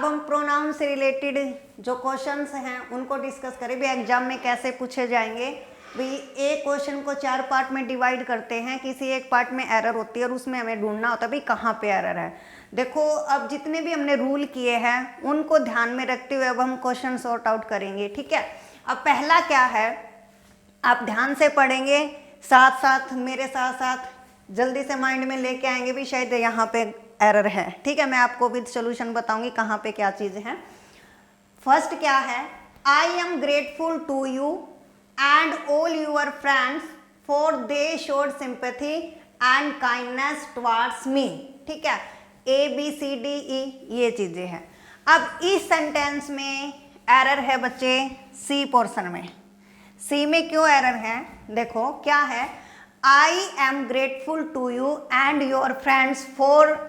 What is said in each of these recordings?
अब हम प्रोनाउन से रिलेटेड जो क्वेश्चंस हैं उनको डिस्कस करें भी एग्जाम में कैसे पूछे जाएंगे। भाई एक क्वेश्चन को 4 पार्ट में डिवाइड करते हैं, किसी एक पार्ट में एरर होती है और उसमें हमें ढूंढना होता है भाई कहाँ पे एरर है। देखो अब जितने भी हमने रूल किए हैं उनको ध्यान में रखते हुए अब हम क्वेश्चन सॉर्ट आउट करेंगे, ठीक है। अब पहला क्या है, आप ध्यान से पढ़ेंगे, साथ साथ मेरे साथ साथ जल्दी से माइंड में लेके आएंगे भी शायद यहाँ पे एरर है, ठीक है। मैं आपको विद सोल्यूशन बताऊंगी कहाँ पे क्या चीज़ है। फर्स्ट क्या है, I am grateful to you and all your friends for they showed sympathy and kindness towards me, ठीक है। A B C D E ये चीज़ें हैं। अब इस सेंटेंस में एरर है बच्चे सी पोर्शन में। सी में क्यों एरर है, देखो क्या है, I am grateful to you and your friends for.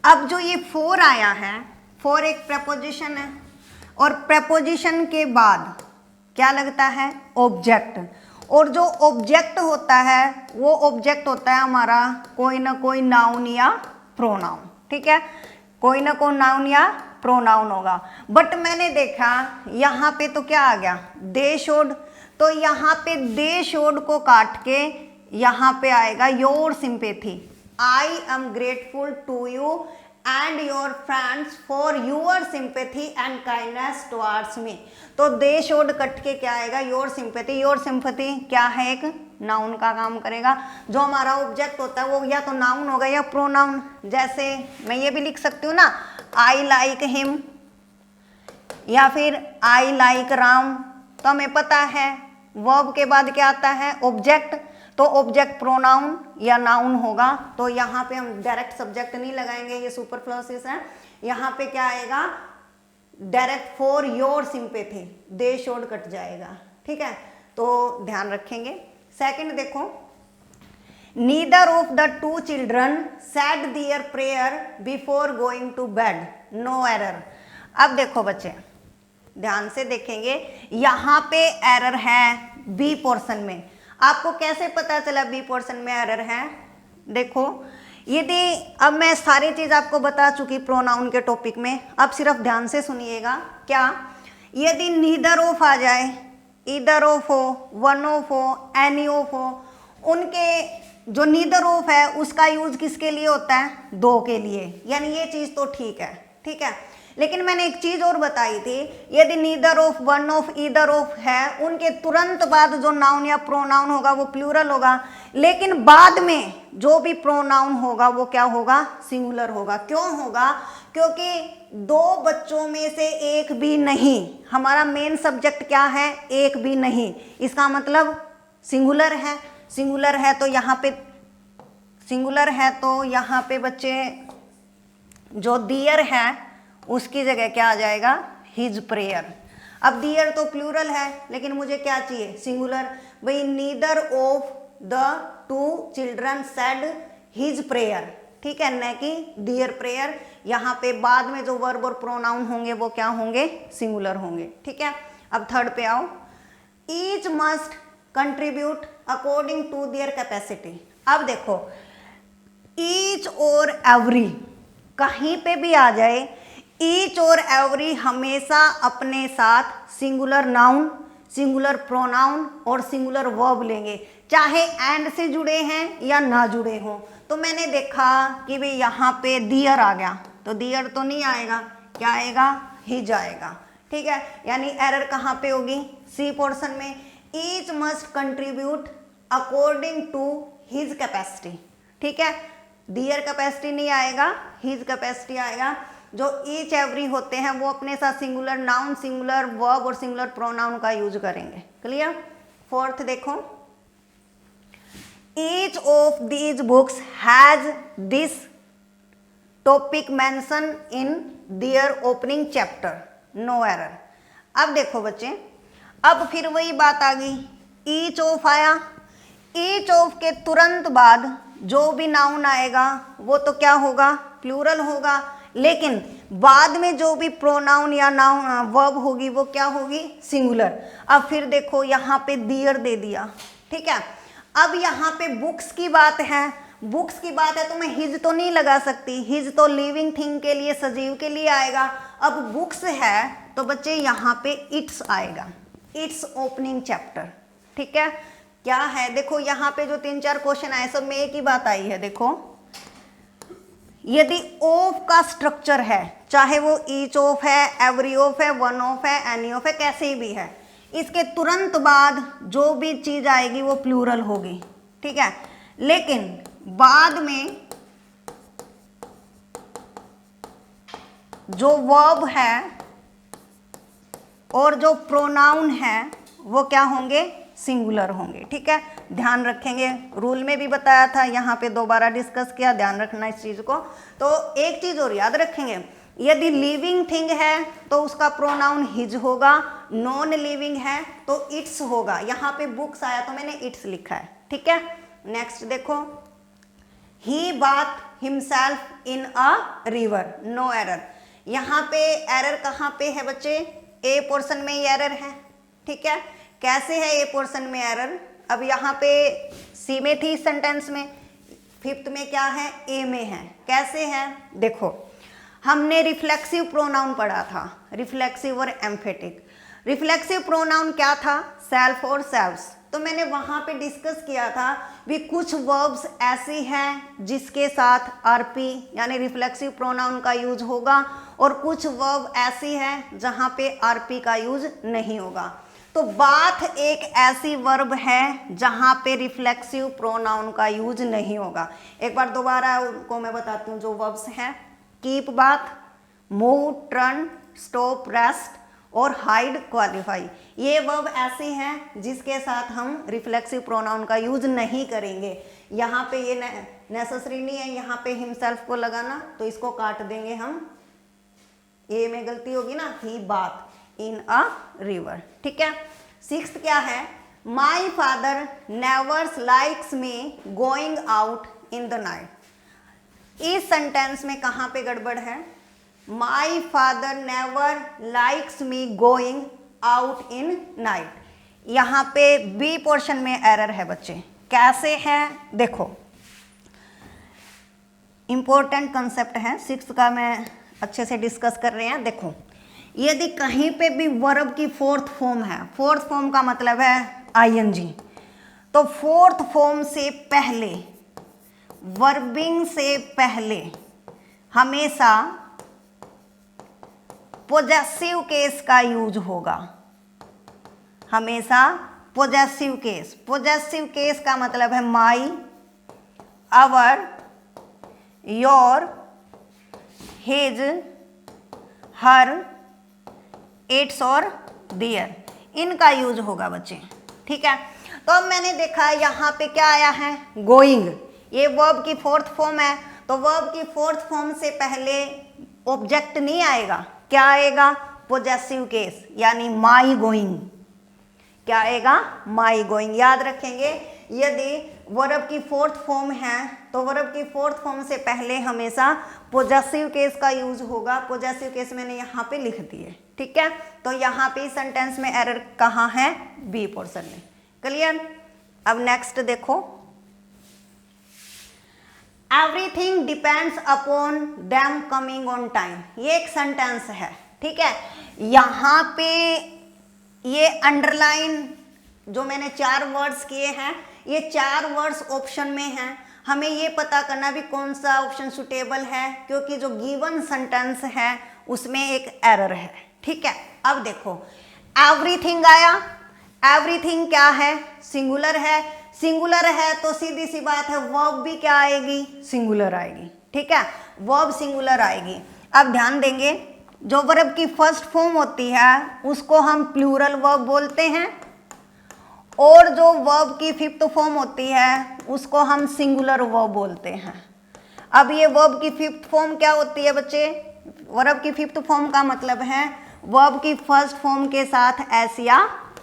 अब जो ये फॉर आया है, फॉर एक प्रपोजिशन है और प्रपोजिशन के बाद क्या लगता है, ऑब्जेक्ट। और जो ऑब्जेक्ट होता है वो ऑब्जेक्ट होता है हमारा कोई ना कोई नाउन या प्रोनाउन, ठीक है। कोई ना कोई नाउन या प्रोनाउन होगा। बट मैंने देखा यहाँ पे तो क्या आ गया, दे शोड। तो यहाँ पे दे शोड को काट के यहाँ पे आएगा your sympathy. I am grateful to you and your friends for your sympathy and kindness towards me. तो दे शोड कट के क्या आएगा, योर सिंपैथी। योर सिंपैथी क्या है, एक नाउन का काम करेगा। जो हमारा ऑब्जेक्ट होता है वो या तो नाउन होगा या प्रोनाउन। जैसे मैं ये भी लिख सकती हूँ ना, आई लाइक हिम या फिर आई लाइक राम। तो हमें पता है वर्ब के बाद क्या आता है, ऑब्जेक्ट। तो ऑब्जेक्ट प्रोनाउन या नाउन होगा। तो यहाँ पे हम डायरेक्ट सब्जेक्ट नहीं लगाएंगे, ये सुपरफ्लूस है। यहाँ पे क्या आएगा, direct for your sympathy, they showed cut जाएगा, ठीक है। तो ध्यान रखेंगे। सेकंड देखो, neither of the two children said their prayer before going to bed, no error. अब देखो बच्चे ध्यान से देखेंगे, यहाँ पे एरर है बी पोर्शन में। आपको कैसे पता चला बी पोर्शन में एरर है, देखो यदि अब मैं सारी चीज़ आपको बता चुकी प्रोनाउन के टॉपिक में, अब सिर्फ ध्यान से सुनिएगा। क्या, यदि नीदर ऑफ आ जाए, ईदर ऑफ हो, वन ऑफ हो, एनी ऑफ हो, उनके जो नीदर ऑफ है उसका यूज किसके लिए होता है, दो के लिए, यानी ये चीज़ तो ठीक है, ठीक है। लेकिन मैंने एक चीज और बताई थी, यदि neither of, one of, either of है, उनके तुरंत बाद जो नाउन या प्रोनाउन होगा वो प्लूरल होगा, लेकिन बाद में जो भी प्रोनाउन होगा वो क्या होगा, सिंगुलर होगा। क्यों होगा, क्योंकि दो बच्चों में से एक भी नहीं, हमारा मेन सब्जेक्ट क्या है, एक भी नहीं, इसका मतलब सिंगुलर है। सिंगुलर है तो यहाँ पे, सिंगुलर है तो यहाँ पे बच्चे जो दियर है उसकी जगह क्या आ जाएगा, हिज प्रेयर। अब दियर तो प्लूरल है लेकिन मुझे क्या चाहिए, सिंगुलर। भाई neither of the two children said his prayer, ठीक है, न कि दियर प्रेयर। यहाँ पे बाद में जो वर्ब और प्रोनाउन होंगे वो क्या होंगे, सिंगुलर होंगे, ठीक है। अब थर्ड पे आओ, each must contribute according to their capacity. अब देखो ईच और एवरी कहीं पे भी आ जाए, ईच और एवरी हमेशा अपने साथ सिंगुलर नाउन, सिंगुलर प्रोनाउन और सिंगुलर वर्ब लेंगे, चाहे एंड से जुड़े हैं या ना जुड़े हों। तो मैंने देखा कि भाई यहाँ पे दियर आ गया, तो दियर तो नहीं आएगा, क्या आएगा, हिज आएगा, ठीक है। यानी एरर कहाँ पे होगी, सी पोर्शन में। Each must contribute according to his capacity, ठीक है। दियर कैपेसिटी नहीं आएगा, हिज कैपेसिटी आएगा। जो ईच एवरी होते हैं वो अपने साथ सिंगुलर नाउन, सिंगुलर वर्ब और सिंगुलर प्रोनाउन का यूज करेंगे, क्लियर। फोर्थ देखो, each of these books has this topic mention in their opening chapter, no error. अब देखो बच्चे, अब फिर वही बात आ गई, ईच ऑफ आया, ईच ऑफ के तुरंत बाद जो भी नाउन आएगा वो तो क्या होगा, प्लूरल होगा, लेकिन बाद में जो भी प्रोनाउन या नाउन वर्ब होगी वो क्या होगी, सिंगुलर। अब फिर देखो यहाँ पे दियर दे दिया, ठीक है। अब यहाँ पे बुक्स की बात है, बुक्स की बात है तो मैं हिज तो नहीं लगा सकती, हिज तो लिविंग थिंग के लिए, सजीव के लिए आएगा। अब बुक्स है तो बच्चे यहाँ पे इट्स आएगा, इट्स ओपनिंग चैप्टर। ठीक है, क्या है देखो यहाँ पे जो 3-4 क्वेश्चन आए सब में एक ही बात आई है। देखो यदि ऑफ का स्ट्रक्चर है, चाहे वो ईच ऑफ है, एवरी ऑफ है, वन ऑफ है, एनी ऑफ है, कैसे भी है, इसके तुरंत बाद जो भी चीज आएगी वो प्लूरल होगी। ठीक है, लेकिन बाद में जो वर्ब है और जो प्रोनाउन है वो क्या होंगे, सिंगुलर होंगे। ठीक है, ध्यान रखेंगे, रूल में भी बताया था, यहाँ पे दोबारा डिस्कस किया, ध्यान रखना इस चीज को। तो एक चीज और याद रखेंगे, यदि लिविंग थिंग है तो उसका प्रोनाउन हिज होगा, नॉन लिविंग है तो इट्स होगा। यहाँ पे बुक्स आया तो मैंने इट्स लिखा है। ठीक है, नेक्स्ट देखो, he bath himself in a river, no error. यहाँ पे एरर कहाँ पे है बच्चे, ए पोर्शन में ही एरर है। ठीक है, कैसे है ए पोर्शन में एरर, अब यहाँ पे सी में थी सेंटेंस में, फिफ्थ में क्या है, ए में है। कैसे है देखो, हमने रिफ्लेक्सिव प्रोनाउन पढ़ा था, रिफ्लेक्सिव और एम्फेटिक। रिफ्लेक्सिव प्रोनाउन क्या था, सेल्फ और सेल्व्स। तो मैंने वहां पे डिस्कस किया था भी कुछ वर्ब्स ऐसी हैं जिसके साथ आरपी यानी रिफ्लेक्सिव प्रोनाउन का यूज होगा, और कुछ वर्ब ऐसी हैं जहां पे आरपी का यूज नहीं होगा। तो बाथ एक ऐसी वर्ब है जहां पे रिफ्लेक्सिव प्रोनाउन का यूज नहीं होगा। एक बार दोबारा उनको मैं बताती हूँ जो वर्ब्स हैं, keep bath, move, turn, stop, rest और हाइड, क्वालिफाई। ये वर्ब ऐसी हैं जिसके साथ हम रिफ्लेक्सिव प्रोनाउन का यूज नहीं करेंगे। यहाँ पे ये नेसेसरी नहीं है यहाँ पे हिमसेल्फ को लगाना, तो इसको काट देंगे हम, ए में गलती होगी ना, ही बाथ इन अ रिवर। ठीक है, सिक्स्थ क्या है, my father never likes me going out in the night. इस सेंटेंस में कहाँ पे गड़बड़ है, my father never likes me going out in night. यहाँ पे बी पोर्शन में एरर है बच्चे। कैसे है देखो, इंपॉर्टेंट कंसेप्ट है, सिक्स्थ का मैं अच्छे से डिस्कस कर रहे हैं। देखो यदि कहीं पे भी वर्ब की फोर्थ फॉर्म है, फोर्थ फॉर्म का मतलब है आईएनजी, तो फोर्थ फॉर्म से पहले, वर्बिंग से पहले हमेशा पोजेसिव केस का यूज होगा, हमेशा पोजेसिव केस। पोजेसिव केस का मतलब है my, our, your, his, her, its और देयर, इनका यूज होगा बच्चे। ठीक है, तो अब मैंने देखा यहाँ पे क्या आया है, गोइंग। ये वर्ब की फोर्थ फॉर्म है, तो वर्ब की फोर्थ फॉर्म से पहले ऑब्जेक्ट नहीं आएगा, क्या आएगा, पोजेसिव केस, यानी माई गोइंग। क्या आएगा, माई गोइंग। याद रखेंगे, यदि वर्ब की फोर्थ फॉर्म है तो वर्ब की फोर्थ फॉर्म से पहले हमेशा पोजेसिव केस का यूज होगा। पोजेसिव केस मैंने यहाँ पे लिख दिए। ठीक है, तो यहाँ पे सेंटेंस में एरर कहाँ है, बी पोर्शन में। क्लियर। अब नेक्स्ट देखो, everything depends upon them coming on time. ये एक सेंटेंस है। ठीक है, यहाँ पे ये अंडरलाइन जो मैंने 4 वर्ड्स किए हैं, ये 4 वर्ड्स ऑप्शन में हैं। हमें ये पता करना भी कौन सा ऑप्शन सुटेबल है, क्योंकि जो गिवन सेंटेंस है उसमें एक एरर है। ठीक है, अब देखो एवरीथिंग आया, एवरीथिंग क्या है, सिंगुलर है। सिंगुलर है तो सीधी सी बात है वर्ब भी क्या आएगी, सिंगुलर आएगी। ठीक है, वर्ब सिंगुलर आएगी। अब ध्यान देंगे, जो वर्ब की फर्स्ट फॉर्म होती है उसको हम प्लूरल वर्ब बोलते हैं, और जो वर्ब की फिफ्थ फॉर्म होती है उसको हम सिंगुलर वर्ब बोलते हैं। अब ये वर्ब की फिफ्थ फॉर्म क्या होती है बच्चे, वर्ब की फिफ्थ फॉर्म का मतलब है वर्ब की फर्स्ट फॉर्म के साथ एस या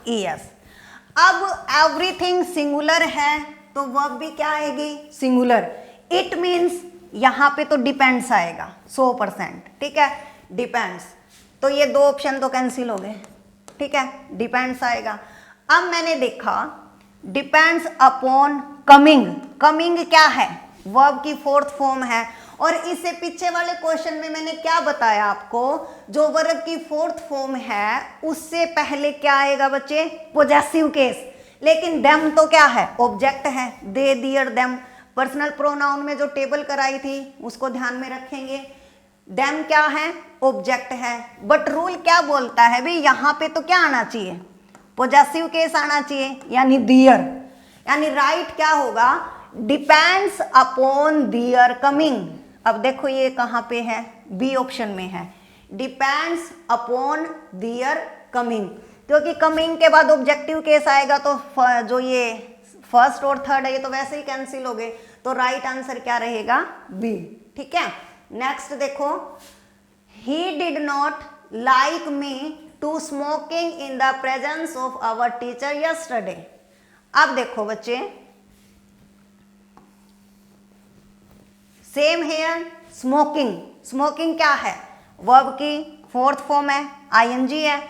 ईएस। अब एवरीथिंग सिंगुलर है तो वर्ब भी क्या आएगी, सिंगुलर। इट मीन्स यहाँ पे तो डिपेंड्स आएगा 100%। ठीक है, डिपेंड्स, तो ये 2 ऑप्शन तो कैंसिल हो गए। ठीक है, डिपेंड्स आएगा। अब मैंने देखा डिपेंड्स अपॉन कमिंग। कमिंग क्या है, वर्ब की फोर्थ फॉर्म है। और इससे पीछे वाले क्वेश्चन में मैंने क्या बताया आपको, जो वर्ब की फोर्थ फॉर्म है उससे पहले क्या आएगा बच्चे, पोजेसिव केस। लेकिन देम तो क्या है, ऑब्जेक्ट है, दे दियर देम। पर्सनल प्रोनाउन में जो टेबल कराई थी उसको ध्यान में रखेंगे, देम क्या है, ऑब्जेक्ट है। बट रूल क्या बोलता है भाई, यहाँ पे तो क्या आना चाहिए, पोजेसिव केस आना चाहिए, यानी दियर। यानी राइट क्या होगा, डिपेंड्स अपॉन दियर कमिंग। अब देखो ये कहाँ पे है, बी ऑप्शन में है, डिपेंड्स अपॉन दियर कमिंग। क्योंकि कमिंग के बाद ऑब्जेक्टिव केस आएगा तो जो ये फर्स्ट और थर्ड है ये तो वैसे ही कैंसिल हो गए, तो राइट आंसर क्या रहेगा, बी। ठीक है, नेक्स्ट देखो, he did not like me to smoking in the presence of our teacher yesterday. अब देखो बच्चे, सेम हेयर, स्मोकिंग, स्मोकिंग क्या है, वर्ब की फोर्थ फॉर्म है, आईएनजी है।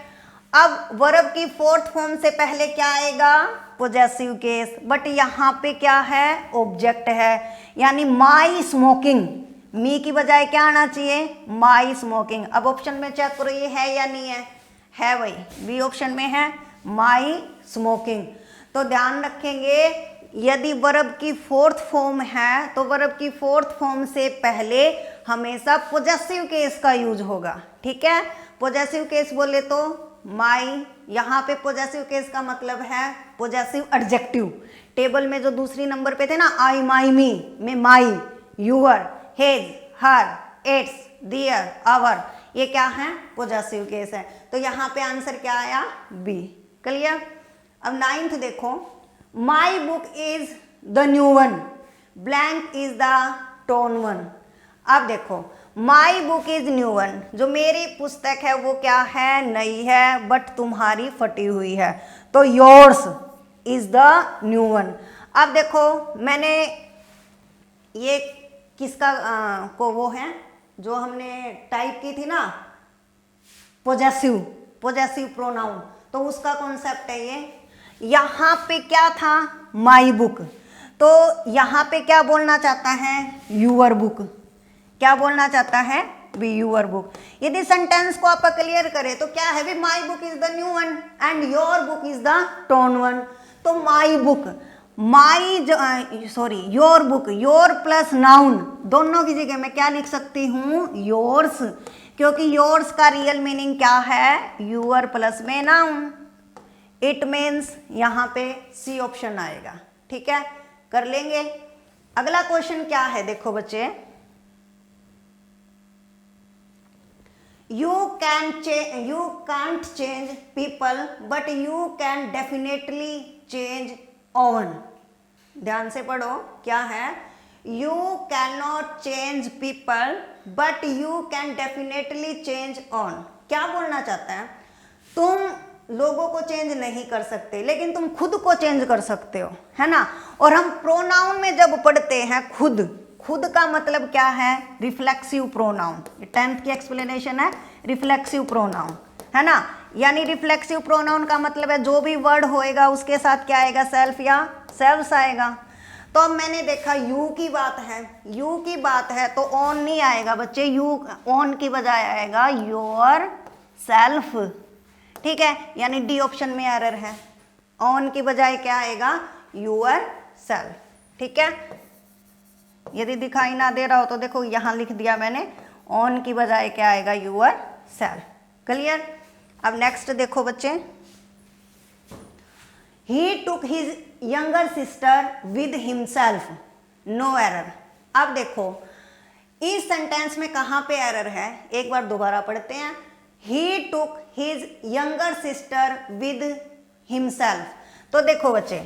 अब वर्ब की फोर्थ फॉर्म से पहले क्या आएगा, पोजेसिव केस, बट यहाँ पे क्या है, ऑब्जेक्ट है, यानी माई स्मोकिंग। मी की बजाय क्या आना चाहिए, माई स्मोकिंग। अब ऑप्शन में चेक करो ये है या नहीं है भाई, बी ऑप्शन में है माई स्मोकिंग। तो ध्यान रखेंगे, यदि वर्ब की फोर्थ फॉर्म है तो वर्ब की फोर्थ फॉर्म से पहले हमेशा पोजेसिव केस का यूज होगा। ठीक है, पोजेसिव केस बोले तो माई, यहाँ पे पोजेसिव केस का मतलब है पोजेसिव एडजेक्टिव। टेबल में जो दूसरी नंबर पे थे ना, आई माई मी में my, your, his, her, its, their, our, ये क्या है, पोजेसिव केस है। तो यहाँ पे आंसर क्या आया, बी। क्लियर। अब 9th देखो, माई book is the new one, blank is the torn one. अब देखो, माई बुक इज न्यू वन, जो मेरी पुस्तक है वो क्या है, नई है, बट तुम्हारी फटी हुई है, तो yours is the new one. अब देखो, मैंने ये किसका को वो है जो हमने टाइप की थी ना, पोजेसिव, पोजेसिव प्रोनाउन, तो उसका कॉन्सेप्ट है ये। यहाँ पे क्या था, माई बुक, तो यहाँ पे क्या बोलना चाहता है, यूअर बुक। क्या बोलना चाहता है, बी यूअर बुक। यदि सेंटेंस को आप क्लियर करें तो क्या है, my book is the new one and your book is the torn one. तो my book, my sorry your book, your plus noun, दोनों की जगह मैं क्या लिख सकती हूँ, योर्स, क्योंकि योर्स का रियल मीनिंग क्या है, यूअर प्लस में नाउन। इट मीन्स यहाँ पे सी ऑप्शन आएगा। ठीक है, कर लेंगे। अगला क्वेश्चन क्या है, देखो बच्चे, you can't change people but you can definitely change on। ध्यान से पढ़ो, क्या है, you cannot change people but you can definitely change on। क्या बोलना चाहता है, तुम लोगों को चेंज नहीं कर सकते लेकिन तुम खुद को चेंज कर सकते हो, है ना। और हम प्रोनाउन में जब पढ़ते हैं खुद, खुद का मतलब क्या है, रिफ्लेक्सिव प्रोनाउन। 10th की एक्सप्लेनेशन है रिफ्लेक्सिव प्रोनाउन, है ना। यानी रिफ्लेक्सिव प्रोनाउन का मतलब है जो भी वर्ड होएगा उसके साथ क्या आएगा, सेल्फ या सेल्फ्स आएगा। तो अब मैंने देखा यू की बात है, यू की बात है तो ऑन नहीं आएगा बच्चे, यू ऑन की बजाय आएगा योर सेल्फ। ठीक है, यानी डी ऑप्शन में एरर है, ऑन की बजाय क्या आएगा, यूअर सेल्फ। ठीक है, यदि दिखाई ना दे रहा हो तो देखो यहाँ लिख दिया मैंने, ऑन की बजाय क्या आएगा, यूअर सेल्फ। क्लियर। अब नेक्स्ट देखो बच्चे, he took his younger sister with himself, no error. अब देखो इस सेंटेंस में कहाँ पे एरर है, एक बार दोबारा पढ़ते हैं। He took his younger sister with himself. तो देखो बच्चे,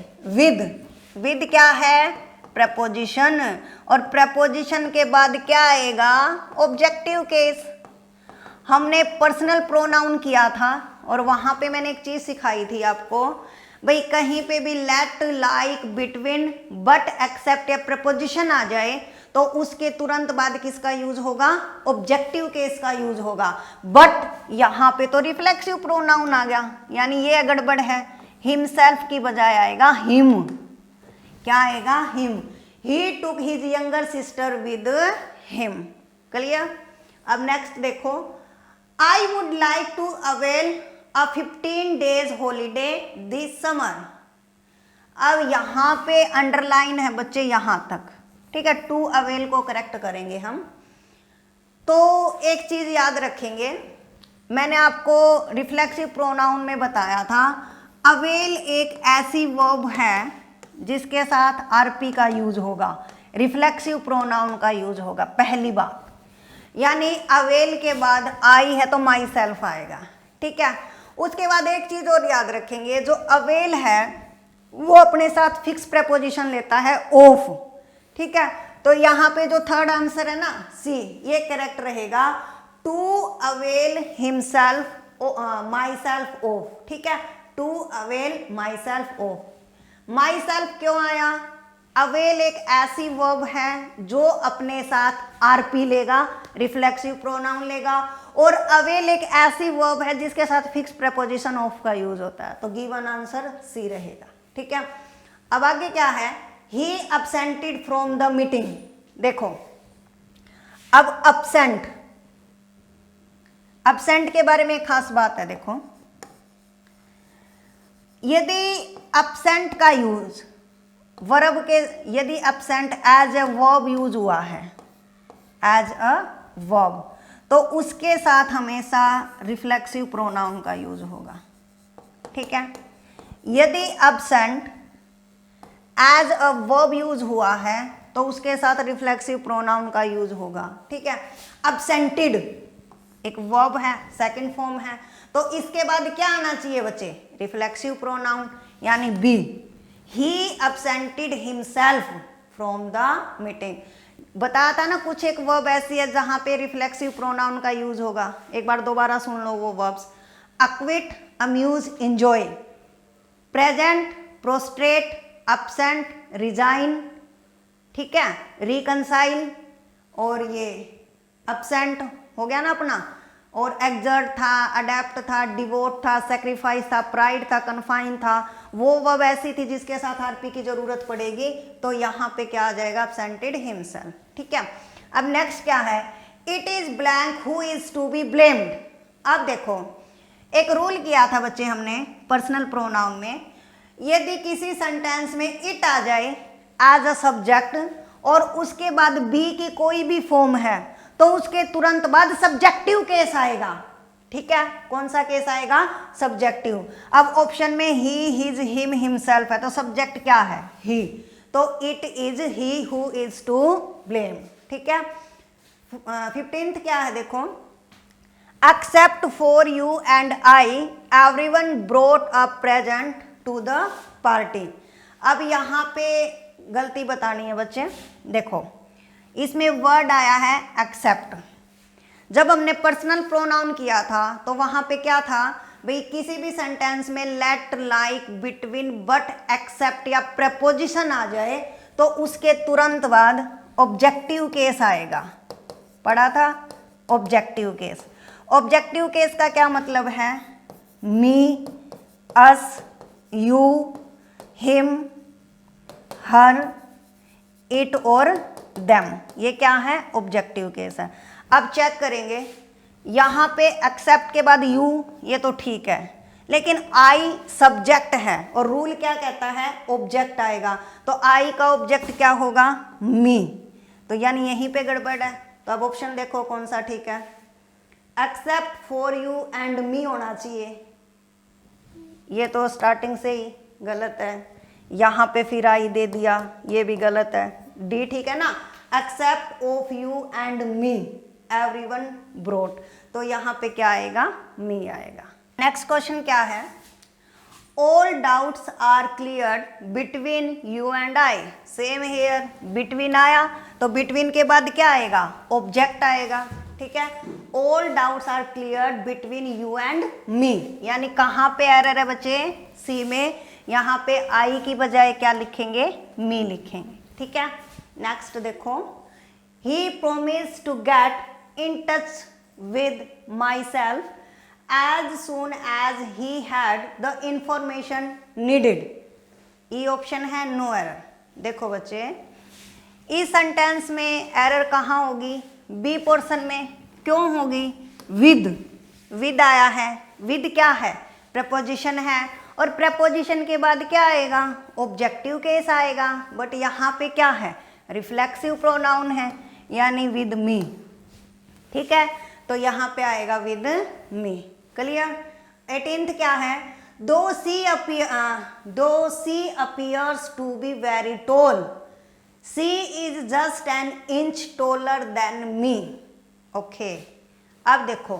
विद क्या है, प्रपोजिशन, और प्रपोजिशन के बाद क्या आएगा, ऑब्जेक्टिव केस। हमने पर्सनल प्रोनाउन किया था और वहां पे मैंने एक चीज सिखाई थी आपको, भाई कहीं पे भी let, like, between, but, except या प्रपोजिशन आ जाए तो उसके तुरंत बाद किसका यूज होगा, ऑब्जेक्टिव केस का यूज होगा। बट यहाँ पे तो रिफ्लेक्सिव प्रोनाउन आ गया, यानी ये गड़बड़ है। हिमसेल्फ की बजाय आएगा हिम। क्या आएगा, him. He took his younger sister with him. Clear. अब नेक्स्ट देखो, I would like to avail a 15 days holiday this summer. अब यहाँ पे अंडरलाइन है बच्चे यहाँ तक, ठीक है। टू अवेल को करेक्ट करेंगे हम। तो एक चीज याद रखेंगे, मैंने आपको रिफ्लेक्सिव प्रोनाउन में बताया था, अवेल एक ऐसी वर्ब है जिसके साथ आरपी का यूज होगा, रिफ्लेक्सिव प्रोनाउन का यूज होगा पहली बात। यानी अवेल के बाद आई है तो माई सेल्फ आएगा, ठीक है। उसके बाद एक चीज और याद रखेंगे, जो अवेल है वो अपने साथ फिक्स प्रेपोजिशन लेता है ऑफ, ठीक है। तो यहाँ पे जो थर्ड आंसर है ना सी, ये करेक्ट रहेगा, to avail himself myself of, ठीक है। To avail myself of. Myself क्यों आया? अवेल एक ऐसी वर्ब है जो अपने साथ आरपी लेगा, रिफ्लेक्सिव प्रोनाउन लेगा, और अवेल एक ऐसी वर्ब है जिसके साथ फिक्स प्रेपोजिशन ऑफ का यूज होता है। तो गिवन आंसर सी रहेगा, ठीक है। अब आगे क्या है, ही absented फ्रॉम द मीटिंग। देखो अब absent के बारे में एक खास बात है। देखो यदि absent का यूज वर्ब के, यदि absent as a verb use हुआ है, एज अ वर्ब, तो उसके साथ हमेशा रिफ्लेक्सिव प्रोनाउन का यूज होगा, ठीक है। यदि absent as a verb use हुआ है तो उसके साथ रिफ्लेक्सिव प्रोनाउन का यूज होगा, ठीक है। absented एक वर्ब है, सेकंड फॉर्म है, तो इसके बाद क्या आना चाहिए बच्चे? रिफ्लेक्सिव प्रोनाउन, यानी B. He absented himself from the meeting. बताया था ना कुछ एक वर्ब ऐसी है जहां पे रिफ्लेक्सिव प्रोनाउन का यूज होगा। एक बार दोबारा सुन लो वो verbs, acquit, amuse, enjoy, present, prostrate, absent, resign, ठीक है, रिकंसाइल, और ये अपसेंट हो गया ना अपना, और एग्जर्ट था, अडेप्ट था, डिवोट था, सेक्रीफाइस था, प्राइड था, कन्फाइन था। वो वर्ब ऐसी थी जिसके साथ आरपी की जरूरत पड़ेगी, तो यहाँ पे क्या आ जाएगा? absented himself, ठीक है। अब नेक्स्ट क्या है, it is blank who is to be blamed. अब देखो एक रूल किया था बच्चे हमने पर्सनल प्रोनाउन में, यदि किसी सेंटेंस में इट आ जाए एज अ सब्जेक्ट और उसके बाद बी की कोई भी फॉर्म है तो उसके तुरंत बाद सब्जेक्टिव केस आएगा, ठीक है। कौन सा केस आएगा? सब्जेक्टिव। अब ऑप्शन में ही, हिज, हिम, हिमसेल्फ है, तो सब्जेक्ट क्या है? ही। तो it is he who is to blame, ठीक है। 15th क्या है देखो, except for you and I everyone brought a present to the party. अब यहाँ पे गलती बतानी है बच्चे। देखो इसमें वर्ड आया है एक्सेप्ट। जब हमने पर्सनल प्रोनाउन किया था तो वहां पे क्या था भाई, किसी भी सेंटेंस में let, like, between, but, except या प्रेपोजिशन आ जाए तो उसके तुरंत बाद ऑब्जेक्टिव केस आएगा। पढ़ा था ऑब्जेक्टिव केस। ऑब्जेक्टिव केस का क्या मतलब है? मी, अस, यू, हिम, हर, इट और देम, ये क्या है? ऑब्जेक्टिव केस है। अब चेक करेंगे, यहाँ पे एक्सेप्ट के बाद यू, ये तो ठीक है, लेकिन आई सब्जेक्ट है और रूल क्या कहता है? ऑब्जेक्ट आएगा। तो आई का ऑब्जेक्ट क्या होगा? मी। तो यानी यहीं पे गड़बड़ है। तो अब ऑप्शन देखो कौन सा ठीक है। एक्सेप्ट फॉर यू एंड मी होना चाहिए, ये तो स्टार्टिंग से ही गलत है। यहाँ पे फिर आई दे दिया, ये भी गलत है। डी ठीक है ना, except of you and me everyone brought, तो यहाँ पे क्या आएगा? मी आएगा। नेक्स्ट क्वेश्चन क्या है, all doubts are cleared between you and I. Same here, between आया तो बिटवीन के बाद क्या आएगा? ऑब्जेक्ट आएगा, ठीक है। All doubts are cleared between you and me, यानी कहाँ पे एरर है बच्चे? सी में। यहाँ पे आई की बजाय क्या लिखेंगे? मी लिखेंगे, ठीक है। नेक्स्ट देखो, he promise to get in touch with myself as soon as he had the information needed. E option है नो एरर। देखो बच्चे, इस सेंटेंस में एरर कहाँ होगी? बी पोर्शन में। क्यों होगी? विद आया है। विद क्या है? प्रपोजिशन है, और प्रपोजिशन के बाद क्या आएगा? ऑब्जेक्टिव केस आएगा। बट यहाँ पे क्या है? रिफ्लेक्सिव प्रोनाउन है, यानी विद मी। ठीक है, तो यहाँ पे आएगा विद मी। क्लियर? 18th क्या है? Though she appears to be very tall, she is just an inch taller than me. Okay, अब देखो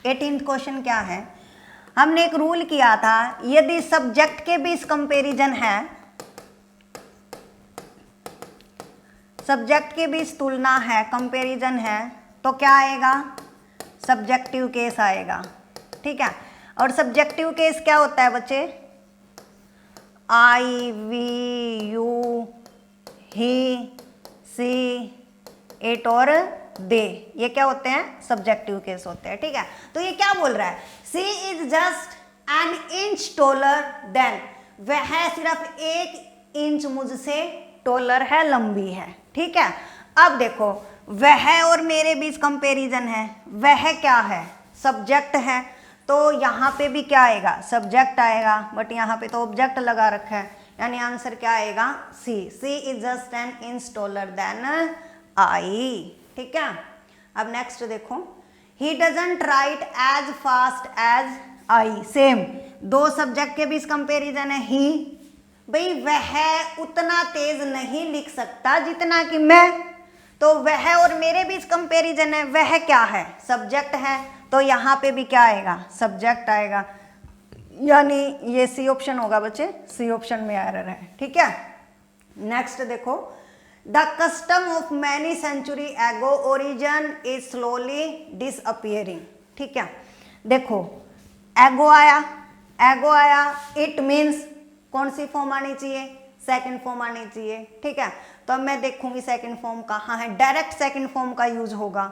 18th क्वेश्चन क्या है? हमने एक रूल किया था, यदि सब्जेक्ट के बीच कंपैरिजन है, सब्जेक्ट के बीच तुलना है, कंपैरिजन है, तो क्या आएगा? सब्जेक्टिव केस आएगा। ठीक है, और सब्जेक्टिव केस क्या होता है बच्चे? I, we, you, he, she, it और दे, ये क्या होते हैं? सब्जेक्टिव केस होते हैं। ठीक है, तो ये क्या बोल रहा है? She is just an inch taller than, वह सिर्फ 1 इंच मुझसे टॉलर है, लंबी है। ठीक है, अब देखो वह और मेरे बीच कंपैरिजन है, वह क्या है? सब्जेक्ट है, तो यहाँ पे भी क्या आएगा? सब्जेक्ट आएगा, बट यहाँ पे तो ऑब्जेक्ट लगा रखा है, यानी आंसर क्या आएगा? She. She is just an inch taller than I. ठीक है, अब नेक्स्ट देखो, he doesn't write as fast as I. Same, दो सब्जेक्ट के बीच कंपैरिजन है। ही, भाई वह उतना तेज नहीं लिख सकता जितना कि मैं, तो वह और मेरे बीच कंपैरिजन है, वह क्या है? सब्जेक्ट है, तो यहाँ पे भी क्या आएगा? सब्जेक्ट आएगा, यानी ये सी ऑप्शन होगा बच्चे, सी ऑप्शन में एरर है। ठीक है, नेक्स्ट देखो, the custom of many century ago origin is slowly disappearing. ठीक है, देखो एगो आया, एगो आया, इट मीन्स कौन सी फॉर्म आनी चाहिए? सेकंड फॉर्म आनी चाहिए। ठीक है, तो अब मैं देखूंगी सेकंड फॉर्म कहाँ है, डायरेक्ट सेकंड फॉर्म का यूज होगा।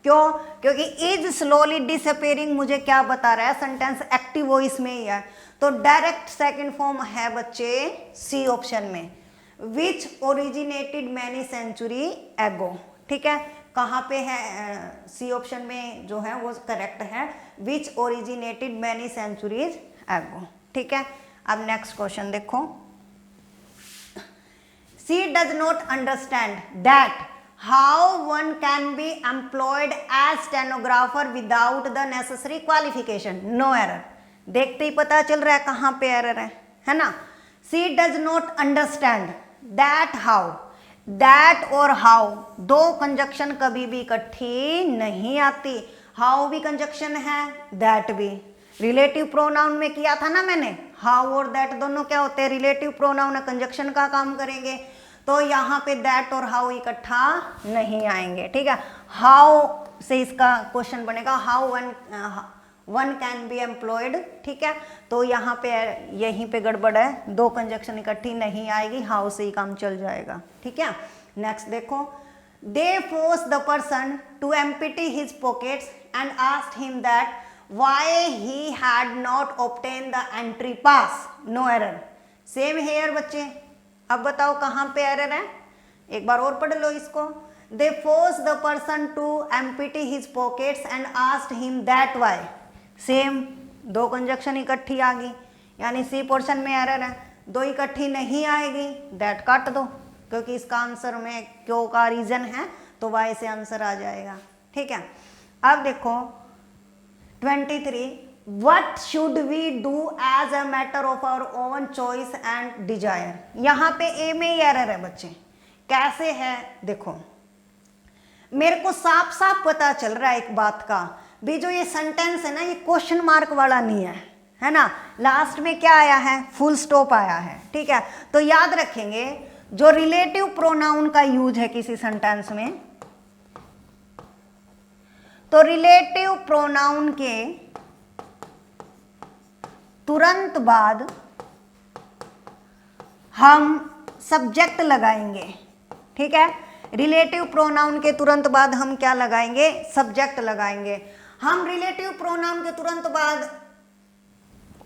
क्यों? क्योंकि इज स्लोली डिसअपियरिंग मुझे क्या बता रहा है? सेंटेंस एक्टिव वॉइस में ही है, तो डायरेक्ट सेकंड फॉर्म है बच्चे सी ऑप्शन में, विच ओरिजिनेटेड मैनी सेंचुरी एगो। ठीक है, कहाँ पे है? सी ऑप्शन में जो है वो करेक्ट है, विच ओरिजिनेटेड मैनी सेंचुरीज एगो। ठीक है, अब नेक्स्ट क्वेश्चन देखो, she does not understand that how one can be employed as stenographer without the necessary qualification. No error. देखते ही पता चल रहा है कहाँ पे एरर है ना? she does not understand that how, that और how दो कंजक्शन कभी भी इकट्ठी नहीं आती। how भी कंजक्शन है, that भी। रिलेटिव प्रोनाउन में किया था ना मैंने, हाउ और दैट दोनों क्या होते हैं? रिलेटिव प्रोनाउन है, कंजक्शन का काम करेंगे, तो यहाँ पे दैट और हाउ इकट्ठा नहीं आएंगे। ठीक है, हाउ से इसका क्वेश्चन बनेगा, how one can be employed. ठीक है, तो यहाँ पे यहीं पे गड़बड़ है, दो कंजक्शन इकट्ठी नहीं आएगी, हाउ से ही काम चल जाएगा। ठीक है, नेक्स्ट देखो, they force the person to empty his pockets and asked him that why he had not obtained the entry pass. No error. Same here बच्चे, अब बताओ कहाँ पे एरर है? एक बार और पढ़ लो इसको। They forced the person to empty his pockets and asked him that why. Same, दो कंजक्शन इकट्ठी आ गई, यानी सी पोर्शन में एरर है, दो इकट्ठी नहीं आएगी, दैट काट दो, क्योंकि इसका आंसर में क्यों का रीजन है, तो वाई से आंसर आ जाएगा। ठीक है, अब देखो 23, what should we do as a matter of our own choice and desire. यहाँ पे ए में ही एरर है बच्चे, कैसे है देखो, मेरे को साफ साफ पता चल रहा है एक बात का भी, जो ये सेंटेंस है ना, ये क्वेश्चन मार्क वाला नहीं है ना, लास्ट में क्या आया है? फुल स्टॉप आया है। ठीक है, तो याद रखेंगे जो रिलेटिव प्रोनाउन का यूज है किसी सेंटेंस में, तो रिलेटिव प्रोनाउन के तुरंत बाद हम सब्जेक्ट लगाएंगे। ठीक है, रिलेटिव प्रोनाउन के तुरंत बाद हम क्या लगाएंगे? सब्जेक्ट लगाएंगे। हम रिलेटिव प्रोनाउन के तुरंत बाद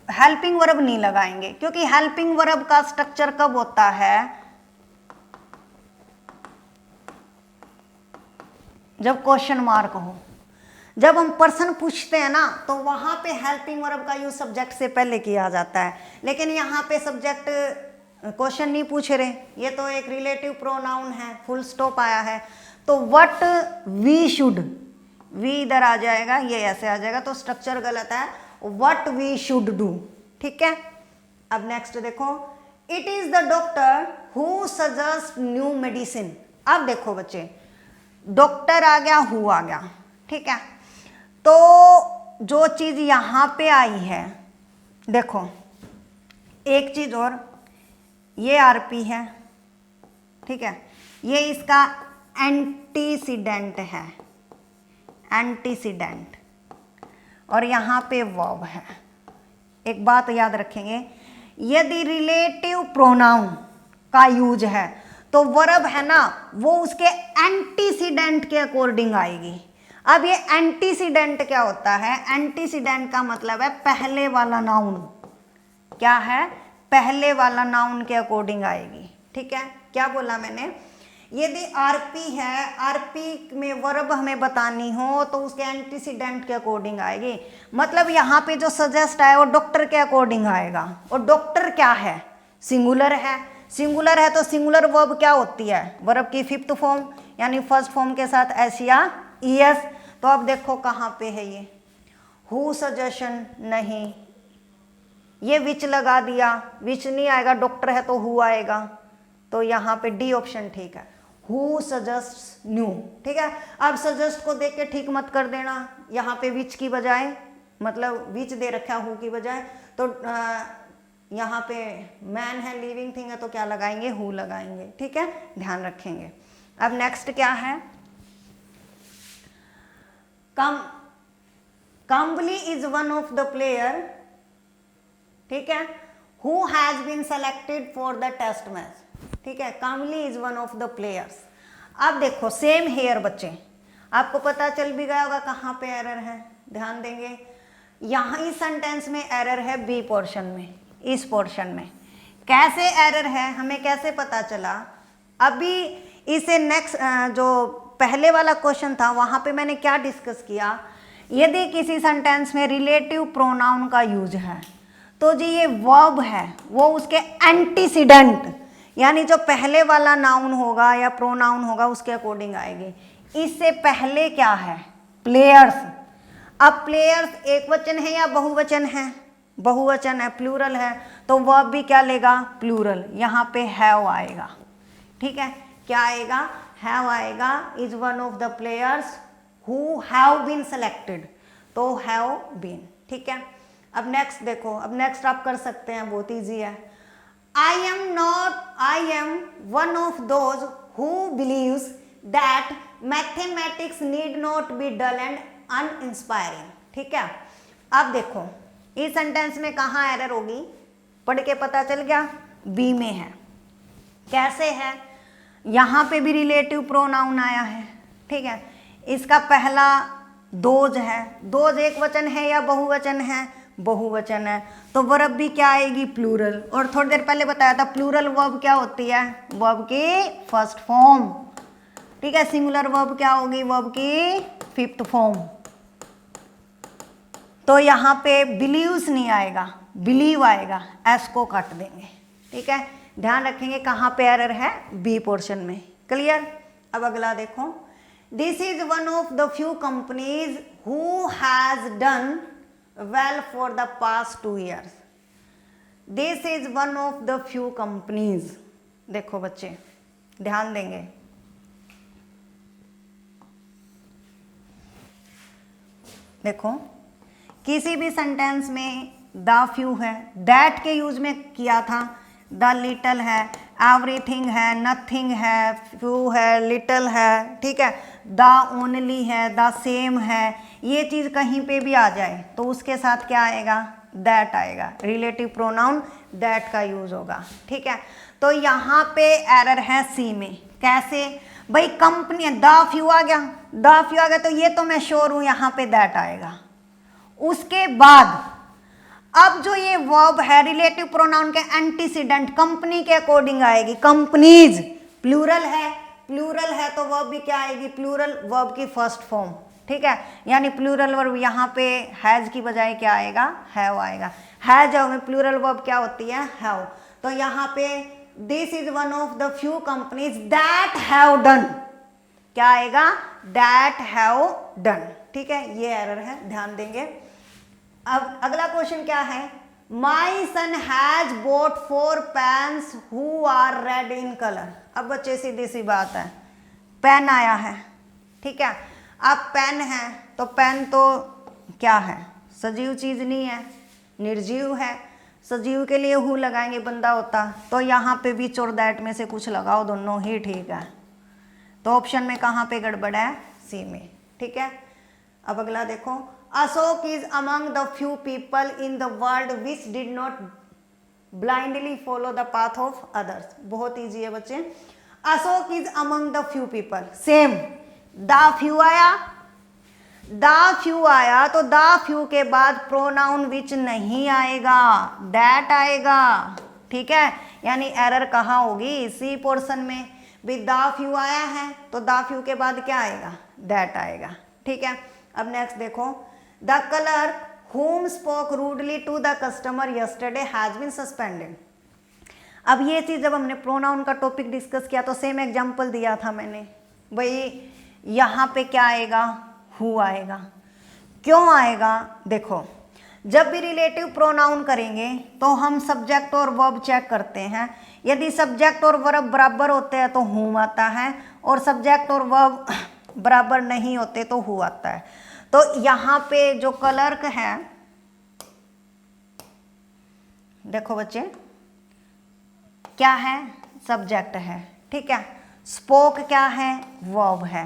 हेल्पिंग वर्ब नहीं लगाएंगे, क्योंकि हेल्पिंग वर्ब का स्ट्रक्चर कब होता है? जब क्वेश्चन मार्क हो। जब हम पर्सन पूछते हैं ना तो वहां पे हेल्पिंग वर्ब का यूज सब्जेक्ट से पहले किया जाता है, लेकिन यहाँ पे सब्जेक्ट क्वेश्चन नहीं पूछ रहे, ये तो एक रिलेटिव प्रोनाउन है, फुल स्टॉप आया है, तो व्हाट वी शुड, वी इधर आ जाएगा, ये ऐसे आ जाएगा, तो स्ट्रक्चर गलत है, व्हाट वी शुड डू। ठीक है, अब नेक्स्ट देखो, it is the doctor who suggest new medicine. अब देखो बच्चे, डॉक्टर आ गया, हु आ गया, ठीक है, तो जो चीज यहां पे आई है, देखो एक चीज और, ये आरपी है, ठीक है, ये इसका एंटीसीडेंट है, एंटीसीडेंट, और यहां पे वर्ब है। एक बात याद रखेंगे, यदि रिलेटिव प्रोनाउन का यूज है तो वर्ब है ना वो उसके एंटीसीडेंट के अकॉर्डिंग आएगी। अब ये एंटीसीडेंट क्या होता है? एंटीसीडेंट का मतलब है पहले वाला नाउन, क्या है? पहले वाला नाउन के अकॉर्डिंग आएगी। ठीक है, क्या बोला मैंने? यदि आरपी है, आरपी में वर्ब हमें बतानी हो तो उसके एंटीसीडेंट के अकॉर्डिंग आएगी। मतलब यहाँ पे जो सजेस्ट आए वो डॉक्टर के अकॉर्डिंग आएगा। और डॉक्टर क्या है? सिंगुलर है। सिंगुलर है तो सिंगुलर वर्ब क्या होती है? वर्ब की फिफ्थ फॉर्म, यानी फर्स्ट फॉर्म के साथ एस या ईएस। तो अब देखो कहाँ पे है ये, हु सजेशन नहीं, ये विच लगा दिया, विच नहीं आएगा, डॉक्टर है तो हु आएगा, तो यहाँ पे डी ऑप्शन ठीक है, हु सजेस्ट न्यू। ठीक है, अब सजेस्ट को देख के ठीक मत कर देना, यहाँ पे विच की बजाय, मतलब विच दे रखा हु की बजाय, तो यहाँ पे मैन है, लिविंग थिंग है, तो क्या लगाएंगे? हु लगाएंगे। ठीक है, ध्यान रखेंगे। अब नेक्स्ट क्या है? Kambli is one of the player, ठीक है, who has been selected for the test match. ठीक है, Kambli is one of the players. अब देखो सेम हेयर बच्चे, आपको पता चल भी गया होगा कहाँ पे एरर है, ध्यान देंगे। यहाँ इस सेंटेंस में एरर है बी पोर्शन में, इस पोर्शन में। कैसे एरर है हमें कैसे पता चला? अभी इसे नेक्स्ट जो पहले वाला क्वेश्चन था वहां पे मैंने क्या डिस्कस किया, यदि किसी सेंटेंस में रिलेटिव प्रोनाउन का यूज है तो जी ये वर्ब है वो उसके एंटीसीडेंट, यानी जो पहले वाला नाउन होगा या प्रोनाउन होगा उसके अकॉर्डिंग आएगी। इससे पहले क्या है? प्लेयर्स। अब प्लेयर्स एक वचन है या बहुवचन है? बहुवचन है, प्लूरल है, तो वर्ब भी क्या लेगा? प्लूरल। यहाँ पे हैव आएगा। ठीक है, क्या आएगा? हैव आएगा। Is one of the players who have been selected, तो हैव बीन। ठीक है, अब नेक्स्ट देखो, अब नेक्स्ट आप कर सकते हैं, बहुत ईजी है। I am one of those who believes that mathematics need not be dull and uninspiring. ठीक है, अब देखो इस सेंटेंस में कहाँ एरर होगी? पढ़ के पता चल गया, बी में है। कैसे है? यहाँ पे भी रिलेटिव प्रोनाउन आया है। ठीक है, इसका पहला दोज है, दोज एक वचन है या बहुवचन है? बहुवचन है, तो वर्ब भी क्या आएगी? प्लूरल। और थोड़ी देर पहले बताया था प्लूरल वर्ब क्या होती है? वर्ब की फर्स्ट फॉर्म। ठीक है, सिंगुलर वर्ब क्या होगी? वर्ब की फिफ्थ फॉर्म। तो यहाँ पे बिलीव्स नहीं आएगा, बिलीव आएगा, एस को काट देंगे। ठीक है, ध्यान रखेंगे कहाँ पे एरर है? बी पोर्शन में। क्लियर? अब अगला देखो, this is one of the few companies who has done well for the past 2 years। This is one of the few companies. देखो बच्चे ध्यान देंगे, देखो किसी भी सेंटेंस में द फ्यू है, दैट के यूज में किया था, द लिटल है, एवरीथिंग है, नथिंग है, फ्यू है, लिटल है। ठीक है, द ओनली है, द सेम है, ये चीज़ कहीं पे भी आ जाए तो उसके साथ क्या आएगा? दैट आएगा, रिलेटिव प्रोनाउन दैट का यूज होगा। ठीक है, तो यहाँ पे एरर है सी में। कैसे भाई? कंपनी द फ्यू आ गया, द फ्यू आ गया तो ये तो मैं श्योर हूँ यहाँ पे दैट आएगा। उसके बाद अब जो ये वर्ब है रिलेटिव प्रोनाउन के एंटीसीडेंट कंपनी के अकॉर्डिंग आएगी। कंपनीज प्लूरल है, प्लूरल है तो वर्ब भी क्या आएगी, प्लूरल वर्ब की फर्स्ट फॉर्म, ठीक है, यानी प्लूरल वर्ब यहाँ पे हैज की बजाय क्या आएगा, हैव आएगा। हैज में प्लूरल वर्ब क्या होती है, हैव। तो यहाँ पे this is one of the few companies that have done, क्या आएगा, दैट हैव डन, ठीक है, ये एरर है, ध्यान देंगे। अब अगला क्वेश्चन क्या है, my son has bought 4 pens who are red in colour. अब बच्चे सीधी सी बात है, पेन आया है, ठीक है, अब पेन है तो पेन तो क्या है, सजीव चीज नहीं है, निर्जीव है। सजीव के लिए हु लगाएंगे बंदा होता, तो यहाँ पे विच और दैट में से कुछ लगाओ, दोनों ही ठीक है। तो ऑप्शन में कहाँ पे गड़बड़ है, सी में, ठीक है। अब अगला देखो, Ashok is among the few people in the world which did not blindly follow the path of others. बहुत ईजी है बच्चे, Ashok is among the few people, same the few आया, द फ्यू आया तो द फ्यू के बाद प्रोनाउन विच नहीं आएगा, दैट आएगा, ठीक है, यानी एरर कहाँ होगी, सी पोर्शन में। भी द फ्यू आया है तो द फ्यू के बाद क्या आएगा, दैट आएगा, ठीक है। अब नेक्स्ट देखो, the clerk whom spoke rudely to the customer yesterday has been suspended। अब ये चीज जब हमने प्रोनाउन का टॉपिक डिस्कस किया तो सेम एग्जांपल दिया था मैंने, भाई यहाँ पे क्या आएगा, हु आएगा। क्यों आएगा, देखो जब भी रिलेटिव प्रोनाउन करेंगे तो हम सब्जेक्ट और वर्ब चेक करते हैं, यदि सब्जेक्ट और वर्ब बराबर होते हैं तो हुम आता है, और सब्जेक्ट और वर्ब बराबर नहीं होते तो हु आता है। तो यहाँ पे जो क्लर्क है, देखो बच्चे क्या है, सब्जेक्ट है, ठीक है, स्पोक क्या है, वर्ब है,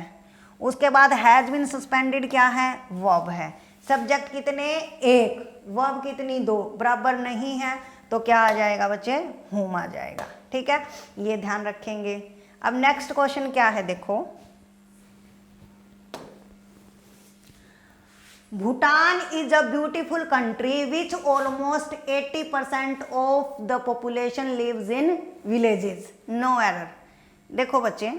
उसके बाद हैज बीन सस्पेंडेड क्या है, वर्ब है। सब्जेक्ट कितने, एक, वर्ब कितनी, दो, बराबर नहीं है तो क्या आ जाएगा बच्चे, हुम आ जाएगा, ठीक है, ये ध्यान रखेंगे। अब नेक्स्ट क्वेश्चन क्या है, देखो Bhutan is a beautiful country which almost 80% of the population lives in villages, no error. देखो बच्चे,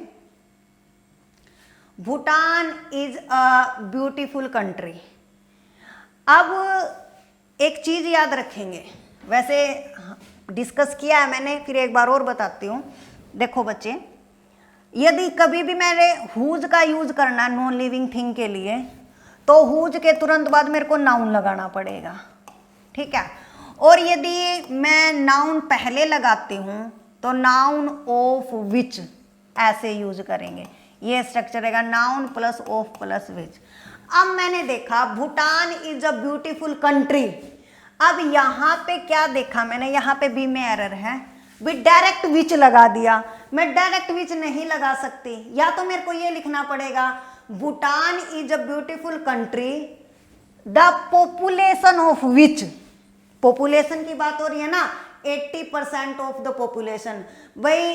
Bhutan is a beautiful country. अब एक चीज याद रखेंगे, वैसे डिस्कस किया है मैंने, फिर एक बार और बताती हूँ। देखो बच्चे, यदि कभी भी मैंने हुज का यूज करना नॉन लिविंग थिंग के लिए तो हुज के तुरंत बाद मेरे को नाउन लगाना पड़ेगा, ठीक है, और यदि मैं नाउन पहले लगाती हूँ तो नाउन ऑफ विच ऐसे यूज करेंगे, ये स्ट्रक्चर रहेगा, noun plus of plus which. अब मैंने देखा Bhutan is a beautiful country, अब यहाँ पे क्या देखा मैंने, यहाँ पे बी में एरर है, भी डायरेक्ट विच लगा दिया। मैं डायरेक्ट विच नहीं लगा सकती, या तो मेरे को ये लिखना पड़ेगा Bhutan is a beautiful country the population of which, population की बात हो रही है ना, 80% ऑफ द पॉपुलेशन, भाई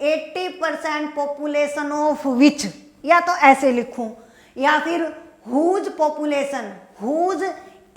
80% पॉपुलेशन ऑफ विच, या तो ऐसे लिखूं, या फिर whose population, whose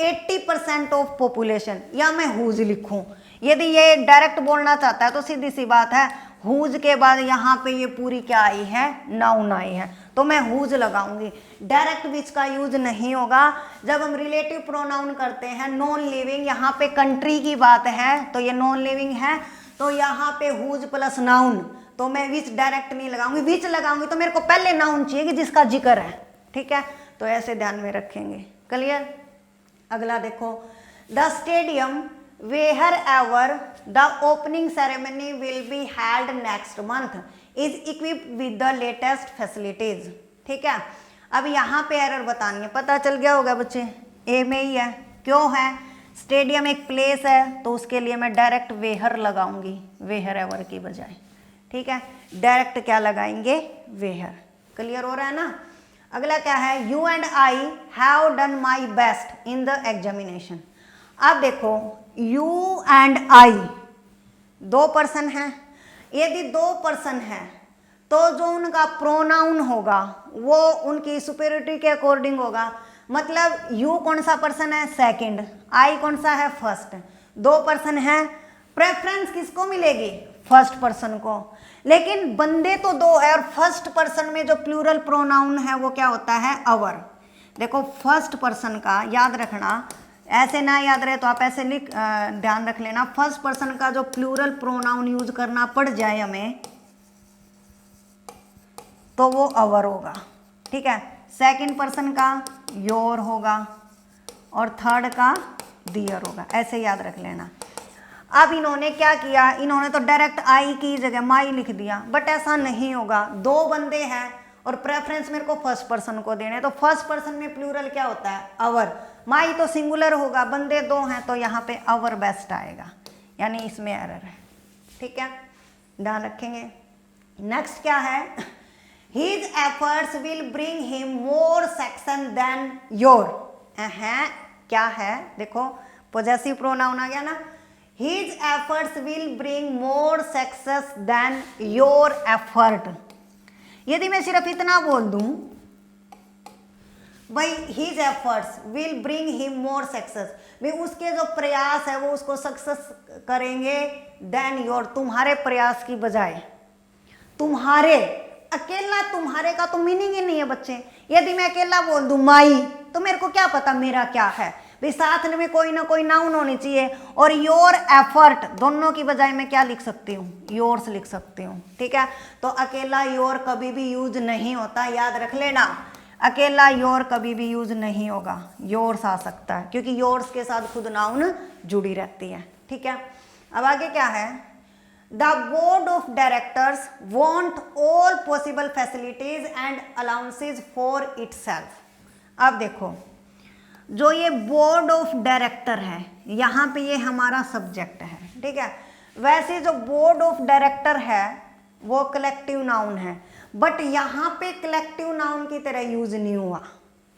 80% of population, या मैं हुज लिखूं। यदि ये डायरेक्ट बोलना चाहता है तो सीधी सी बात है, हुज के बाद यहाँ पे ये पूरी क्या आई है, नाउन आई है, तो मैं हुज लगाऊंगी, डायरेक्ट विच का यूज नहीं होगा। जब हम रिलेटिव प्रोनाउन करते हैं नॉन लिविंग, यहाँ पे कंट्री की बात है तो ये नॉन लिविंग है, तो यहाँ पे हुज प्लस नाउन, तो मैं विच डायरेक्ट नहीं लगाऊंगी, विच लगाऊंगी तो मेरे को पहले नाउन चाहिए कि जिसका जिक्र है, ठीक है, तो ऐसे ध्यान में रखेंगे, क्लियर। अगला देखो, the stadium wherever the opening ceremony will be held next month is equipped with the latest facilities, ठीक है। अब यहाँ पे एरर बतानी है, पता चल गया होगा बच्चे, ए में ही है, क्यों है, स्टेडियम एक प्लेस है तो उसके लिए मैं डायरेक्ट वेयर लगाऊंगी, वेयर एवर की बजाय, ठीक है, डायरेक्ट क्या लगाएंगे, वेयर, क्लियर हो रहा है ना। अगला क्या है, you and I have done my best in the examination. अब देखो यू एंड आई दो पर्सन हैं, यदि दो पर्सन है तो जो उनका प्रोनाउन होगा वो उनकी सुपेरिटी के अकॉर्डिंग होगा, मतलब यू कौन सा पर्सन है, सेकंड, आई कौन सा है, फर्स्ट, दो पर्सन है, प्रेफरेंस किसको मिलेगी, फर्स्ट पर्सन को, लेकिन बंदे तो दो है और फर्स्ट पर्सन में जो प्लूरल प्रोनाउन है वो क्या होता है, अवर। देखो फर्स्ट पर्सन का याद रखना, ऐसे ना याद रहे तो आप ऐसे लिख ध्यान रख लेना, फर्स्ट पर्सन का जो प्लूरल प्रोनाउन यूज करना पड़ जाए हमें तो वो अवर होगा, ठीक है। सेकंड पर्सन का योर होगा और थर्ड का दियर होगा, ऐसे याद रख लेना। अब इन्होंने क्या किया, इन्होंने तो डायरेक्ट आई की जगह माई लिख दिया, बट ऐसा नहीं होगा। दो बंदे हैं और प्रेफरेंस मेरे को फर्स्ट पर्सन को देने, तो फर्स्ट पर्सन में प्लूरल क्या होता है, अवर। माई तो सिंगुलर होगा, बंदे दो हैं तो यहाँ पे अवर बेस्ट आएगा, यानी इसमें एरर है, ठीक है, ध्यान रखेंगे। नेक्स्ट क्या है, His efforts will bring him more success than your, है क्या है, देखो पोजेसिव प्रोनाउन आ गया ना। His efforts will bring more success than your effort। यदि मैं सिर्फ इतना बोल दूं भाई his efforts will bring him more success, भाई उसके जो प्रयास है वो उसको सक्सेस करेंगे than your, तुम्हारे प्रयास की बजाय। तुम्हारे, अकेला तुम्हारे का तो मीनिंग ही नहीं है बच्चे। यदि मैं अकेला बोल दूं माई तो मेरे को क्या पता मेरा क्या है, भाई साथ में कोई ना कोई नाउन होनी चाहिए। और योर एफर्ट दोनों की बजाय मैं क्या लिख सकती हूँ, योर्स लिख सकती हूँ, ठीक है। तो अकेला योर कभी भी यूज नहीं होता, याद रख लेना, अकेला योर कभी भी यूज नहीं होगा, योर्स आ सकता है क्योंकि योर्स के साथ खुद नाउन जुड़ी रहती है, ठीक है। अब आगे क्या है, The board of directors want all possible facilities and allowances for itself। अब देखो जो ये बोर्ड ऑफ डायरेक्टर है, यहाँ पे ये हमारा सब्जेक्ट है, ठीक है। वैसे जो बोर्ड ऑफ डायरेक्टर है वो कलेक्टिव नाउन है, बट यहाँ पे कलेक्टिव नाउन की तरह यूज नहीं हुआ,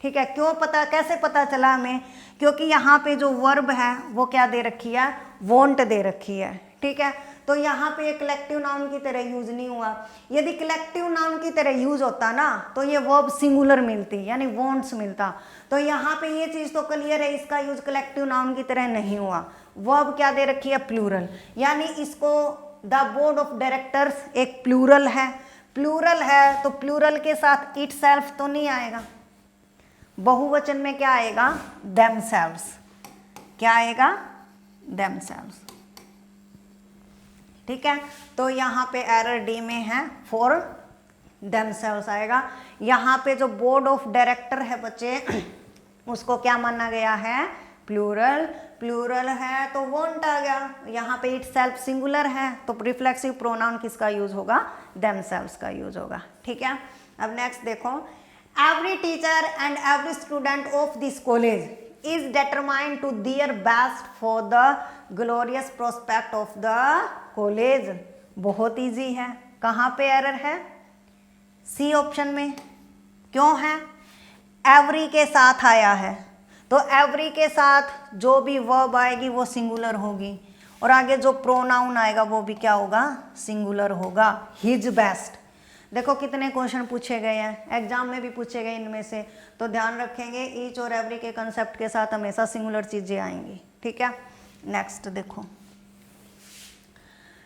ठीक है। क्यों पता, कैसे पता चला हमें, क्योंकि यहाँ पे जो वर्ब है वो क्या दे रखी है, वॉन्ट दे रखी है, ठीक है। तो यहाँ पे ये कलेक्टिव नाउन की तरह यूज नहीं हुआ। यदि कलेक्टिव नाउन की तरह यूज होता ना तो ये वर्ब सिंगुलर मिलती, यानी वॉन्ट्स मिलता। तो यहाँ पे ये चीज तो क्लियर है, इसका यूज कलेक्टिव नाउन की तरह नहीं हुआ। वर्ब क्या दे रखी है, प्लूरल, यानी इसको द बोर्ड ऑफ डायरेक्टर्स एक प्लूरल है, प्लूरल है तो प्लूरल के साथ इटसेल्फ तो नहीं आएगा, बहुवचन में क्या आएगा, देमसेल्व्स। क्या आएगा, देमसेल्व्स, ठीक है। तो यहाँ पे एरर डी में है फॉर देमसेल्व्स आएगा। यहाँ पे जो बोर्ड ऑफ डायरेक्टर है बच्चे उसको क्या माना गया है, प्लूरल, प्लूरल है तो वोंट आ गया। यहाँ पे इटसेल्फ सिंगुलर है तो रिफ्लेक्सिव प्रोनाउन किसका यूज होगा, देमसेल्व्स का यूज होगा, ठीक है। अब नेक्स्ट देखो, every teacher and every student of this college is determined to their best for the glorious prospect of the college। बहुत इजी है, कहाँ पे एरर है, सी ऑप्शन में। क्यों है, एवरी के साथ आया है तो एवरी के साथ जो भी वर्ब आएगी वो सिंगुलर होगी और आगे जो प्रोनाउन आएगा वो भी क्या होगा, सिंगुलर होगा। हिज बेस्ट, देखो कितने क्वेश्चन पूछे गए हैं, एग्जाम में भी पूछे गए इनमें से, तो ध्यान रखेंगे ईच और एवरी के कंसेप्ट के साथ हमेशा सिंगुलर चीजें आएंगी, ठीक है। नेक्स्ट देखो,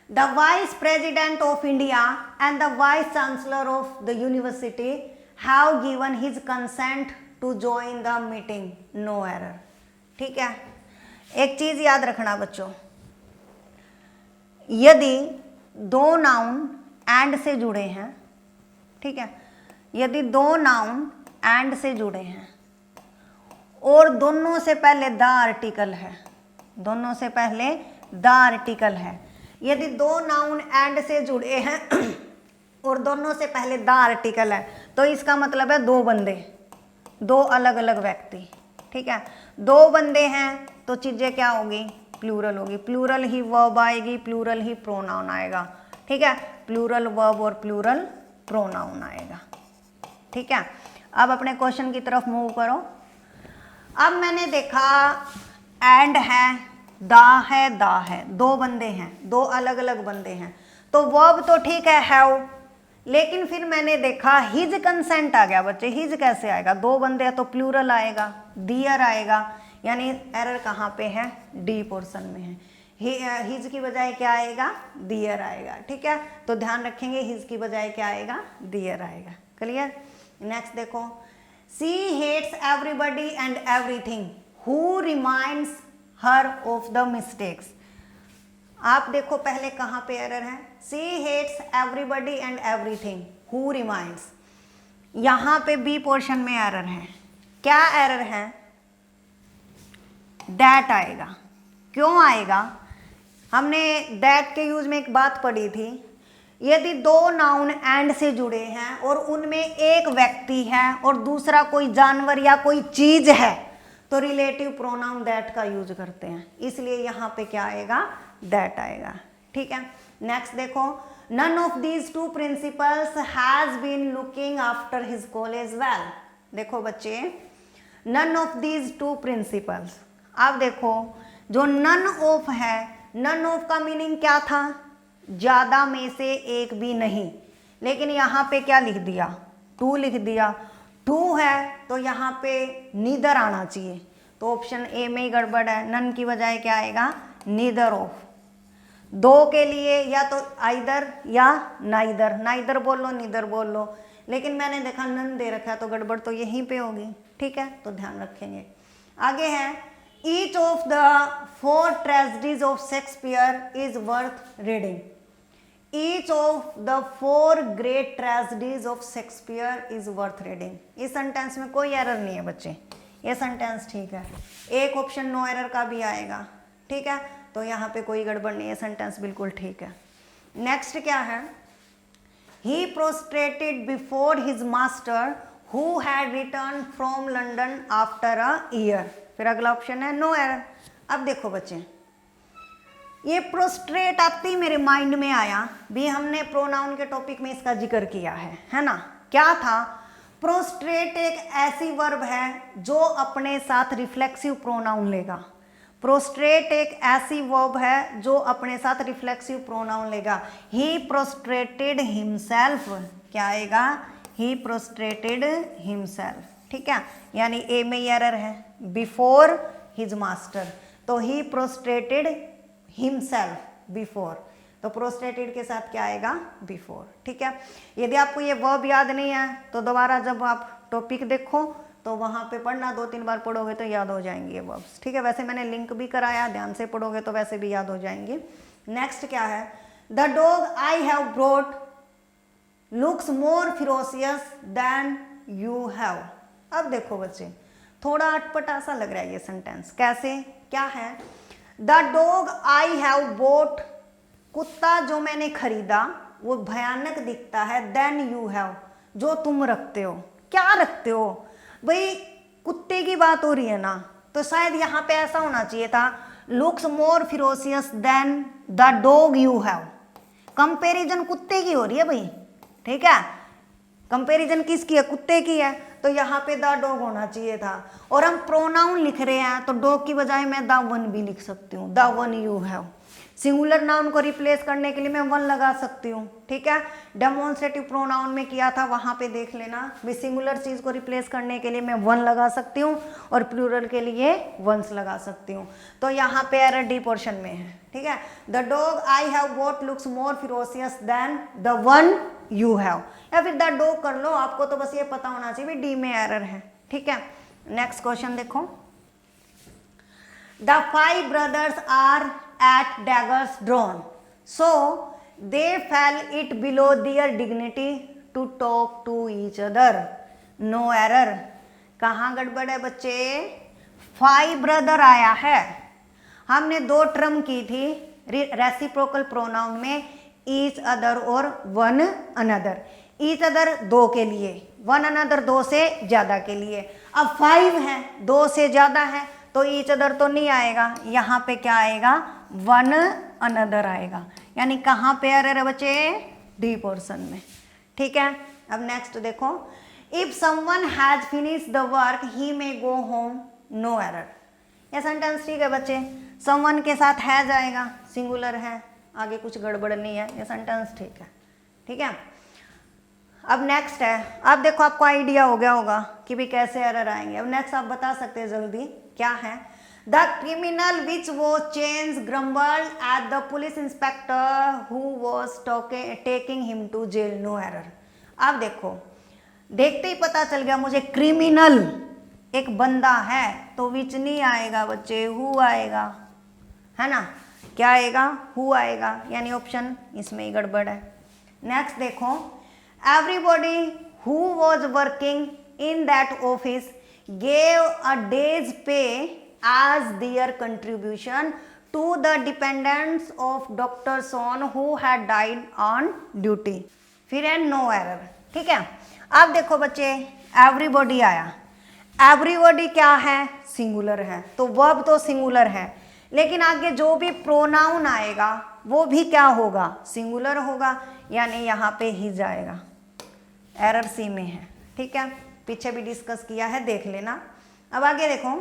the vice president of India and the vice chancellor of the university have given his consent to join the meeting, no error, ठीक है। एक चीज याद रखना बच्चों, यदि दो नाउन एंड से जुड़े हैं, ठीक है, यदि दो नाउन एंड से जुड़े हैं और दोनों से पहले द आर्टिकल है, दोनों से पहले द आर्टिकल है, यदि दो नाउन एंड से जुड़े हैं और दोनों से पहले द आर्टिकल है तो इसका मतलब है दो बंदे, दो अलग अलग व्यक्ति, ठीक है। दो बंदे हैं तो चीजें क्या होगी, प्लूरल होगी, प्लूरल ही वर्ब आएगी, प्लूरल ही प्रोनाउन आएगा, ठीक है। प्लूरल वर्ब और प्लूरल प्रोनाउन आएगा, ठीक है। अब अपने क्वेश्चन की तरफ मूव करो। अब मैंने देखा एंड है, दा है, दो बंदे हैं, दो अलग अलग बंदे हैं, तो वर्ब तो ठीक है हैव, लेकिन फिर मैंने देखा हिज कंसेंट आ गया बच्चे। हिज कैसे आएगा, दो बंदे हैं तो प्लूरल आएगा, दियर आएगा, यानी एरर कहाँ पे है, डी पोर्शन में है। हिज की बजाय क्या आएगा, दियर आएगा। ठीक है, तो ध्यान रखेंगे हिज की बजाय क्या आएगा, दियर आएगा। क्लियर। नेक्स्ट देखो, she hates everybody and everything who reminds her of the mistakes. आप देखो पहले कहाँ पे एरर है, she hates everybody and everything who reminds. यहाँ पे बी पोर्शन में एरर है। क्या एरर है, दैट आएगा। क्यों आएगा, हमने दैट के यूज में एक बात पढ़ी थी, यदि दो नाउन एंड से जुड़े हैं और उनमें एक व्यक्ति है और दूसरा कोई जानवर या कोई चीज है तो रिलेटिव प्रोनाउन दैट का यूज करते हैं, इसलिए यहाँ पे क्या आएगा, दैट आएगा। ठीक है, नेक्स्ट देखो, none of these two principals has been looking after his college well. देखो बच्चे, none of these two principals, आप देखो जो नन ऑफ है, नन ऑफ का मीनिंग क्या था, ज्यादा में से एक भी नहीं, लेकिन यहाँ पे क्या लिख दिया, टू लिख दिया। टू है तो यहाँ पे नीदर आना चाहिए, तो ऑप्शन ए में ही गड़बड़ है। नन की बजाय क्या आएगा, नीदर ऑफ। दो के लिए या तो आइदर या नाइदर, नाइदर बोल लो नीदर बोल लो, लेकिन मैंने देखा नन दे रखा है तो गड़बड़ तो यहीं पे होगी। ठीक है, तो ध्यान रखेंगे। आगे है, each of the 4 tragedies of Shakespeare is worth reading. Each of the 4 great tragedies of Shakespeare is worth reading. इस सेंटेंस में कोई एरर नहीं है बच्चे, ये सेंटेंस ठीक है। एक ऑप्शन नो एरर का भी आएगा। ठीक है, तो यहाँ पे कोई गड़बड़ नहीं है, सेंटेंस बिल्कुल ठीक है। नेक्स्ट क्या है, he prostrated before his master who had return from London after a year. फिर अगला ऑप्शन है नो एरर। अब देखो बच्चे, ये प्रोस्ट्रेट आते ही मेरे माइंड में आया भी, हमने प्रोनाउन के टॉपिक में इसका जिक्र किया है ना। क्या था, प्रोस्ट्रेट एक ऐसी वर्ब है जो अपने साथ रिफ्लेक्सिव प्रोनाउन लेगा। प्रोस्ट्रेट एक ऐसी वर्ब है जो अपने साथ रिफ्लेक्सिव प्रोनाउन लेगा। ही प्रोस्ट्रेटेड हिमसेल्फ, क्या आएगा, ही प्रोस्ट्रेटेड हिमसेल्फ। ठीक है, यानी ए में एरर है, बिफोर हिज मास्टर, तो ही प्रोस्ट्रेटेड हिमसेल्फ बिफोर, तो प्रोस्ट्रेटेड के साथ क्या आएगा, बिफोर। ठीक है, यदि आपको ये वर्ब याद नहीं है तो दोबारा जब आप टॉपिक देखो तो वहाँ पे पढ़ना, 2-3 बार पढ़ोगे तो याद हो जाएंगे ये वर्ब्स। ठीक है, वैसे मैंने लिंक भी कराया, ध्यान से पढ़ोगे तो वैसे भी याद हो जाएंगे। नेक्स्ट क्या है, the dog I have brought looks more ferocious than you have. अब देखो बच्चे, थोड़ा अटपटा सा लग रहा है ये सेंटेंस। कैसे, क्या है, the dog I have boat, कुत्ता जो मैंने खरीदा वो भयानक दिखता है, देन यू हैव, जो तुम रखते हो। क्या रखते हो भाई, कुत्ते की बात हो रही है ना, तो शायद यहाँ पे ऐसा होना चाहिए था, looks more ferocious than the dog you have. Comparison कुत्ते की हो रही है भाई। ठीक है, कंपेरिजन किसकी है, कुत्ते की है, तो यहाँ पे द डॉग होना चाहिए था। और हम प्रोनाउन लिख रहे हैं तो डॉग की बजाय मैं द वन भी लिख सकती हूँ, the one you have. Singular noun को रिप्लेस करने के लिए मैं वन लगा सकती हूँ। ठीक है, डेमोन्स्ट्रेटिव प्रोनाउन में किया था, वहाँ पे देख लेना भी, सिंगुलर चीज को रिप्लेस करने के लिए मैं वन लगा सकती हूँ और प्लूरल के लिए वंस लगा सकती हूँ। तो यहाँ पे एरर डी पोर्शन में है। ठीक है, the dog I have bought looks more ferocious than the one you have, या फिर द डॉग कर लो, आपको तो बस ये पता होना चाहिए डी में एरर है। ठीक है, नेक्स्ट क्वेश्चन देखो, the 5 brothers are at daggers drawn, so they felt it below their dignity to talk to each other. No error। कहाँ गड़बड़ है बच्चे, 5 brother आया है, हमने 2 टर्म की थी रेसिप्रोकल प्रोनाउन में, ईच अदर और वन अनदर। ईच अदर 2 के लिए, वन अनदर 2 से ज्यादा के लिए। अब 5 है, 2 से ज्यादा है, तो ईच अदर तो नहीं आएगा, यहाँ पे क्या आएगा, वन अनदर आएगा। यानी कहाँ पे एरर है बच्चे, डी पोर्शन में। ठीक है, अब नेक्स्ट देखो, if someone has finish the work he may go home, no error. ये सेंटेंस ठीक है बच्चे, समवन के साथ हैज आएगा, सिंगुलर है, आगे कुछ गड़बड़ नहीं है, ये सेंटेंस ठीक है। ठीक है, अब नेक्स्ट है, अब देखो आपको आइडिया हो गया होगा कि भी कैसे एरर आएंगे। अब नेक्स्ट आप बता सकते हैं जल्दी, क्या है, द क्रिमिनल विच वो change grumbled at the police inspector who was taking him to jail, no error. अब देखो, देखते ही पता चल गया मुझे क्रिमिनल एक बंदा है, तो विच नहीं आएगा बच्चे, हु आएगा, है ना। क्या आएगा, हु आएगा, यानी ऑप्शन इसमें ही गड़बड़ है। नेक्स्ट देखो, everybody who was working in that office gave a day's pay as their contribution to the dependents of doctor son who had died on duty. फिर है नो एरर, ठीक है। अब देखो बच्चे, एवरीबॉडी आया, एवरीबॉडी क्या है, सिंगुलर है, तो वर्ब तो सिंगुलर है, लेकिन आगे जो भी प्रोनाउन आएगा वो भी क्या होगा, सिंगुलर होगा, यानी यहाँ पे ही जाएगा। एरर सी में है, ठीक है, पीछे भी डिस्कस किया है, देख लेना। अब आगे देखो,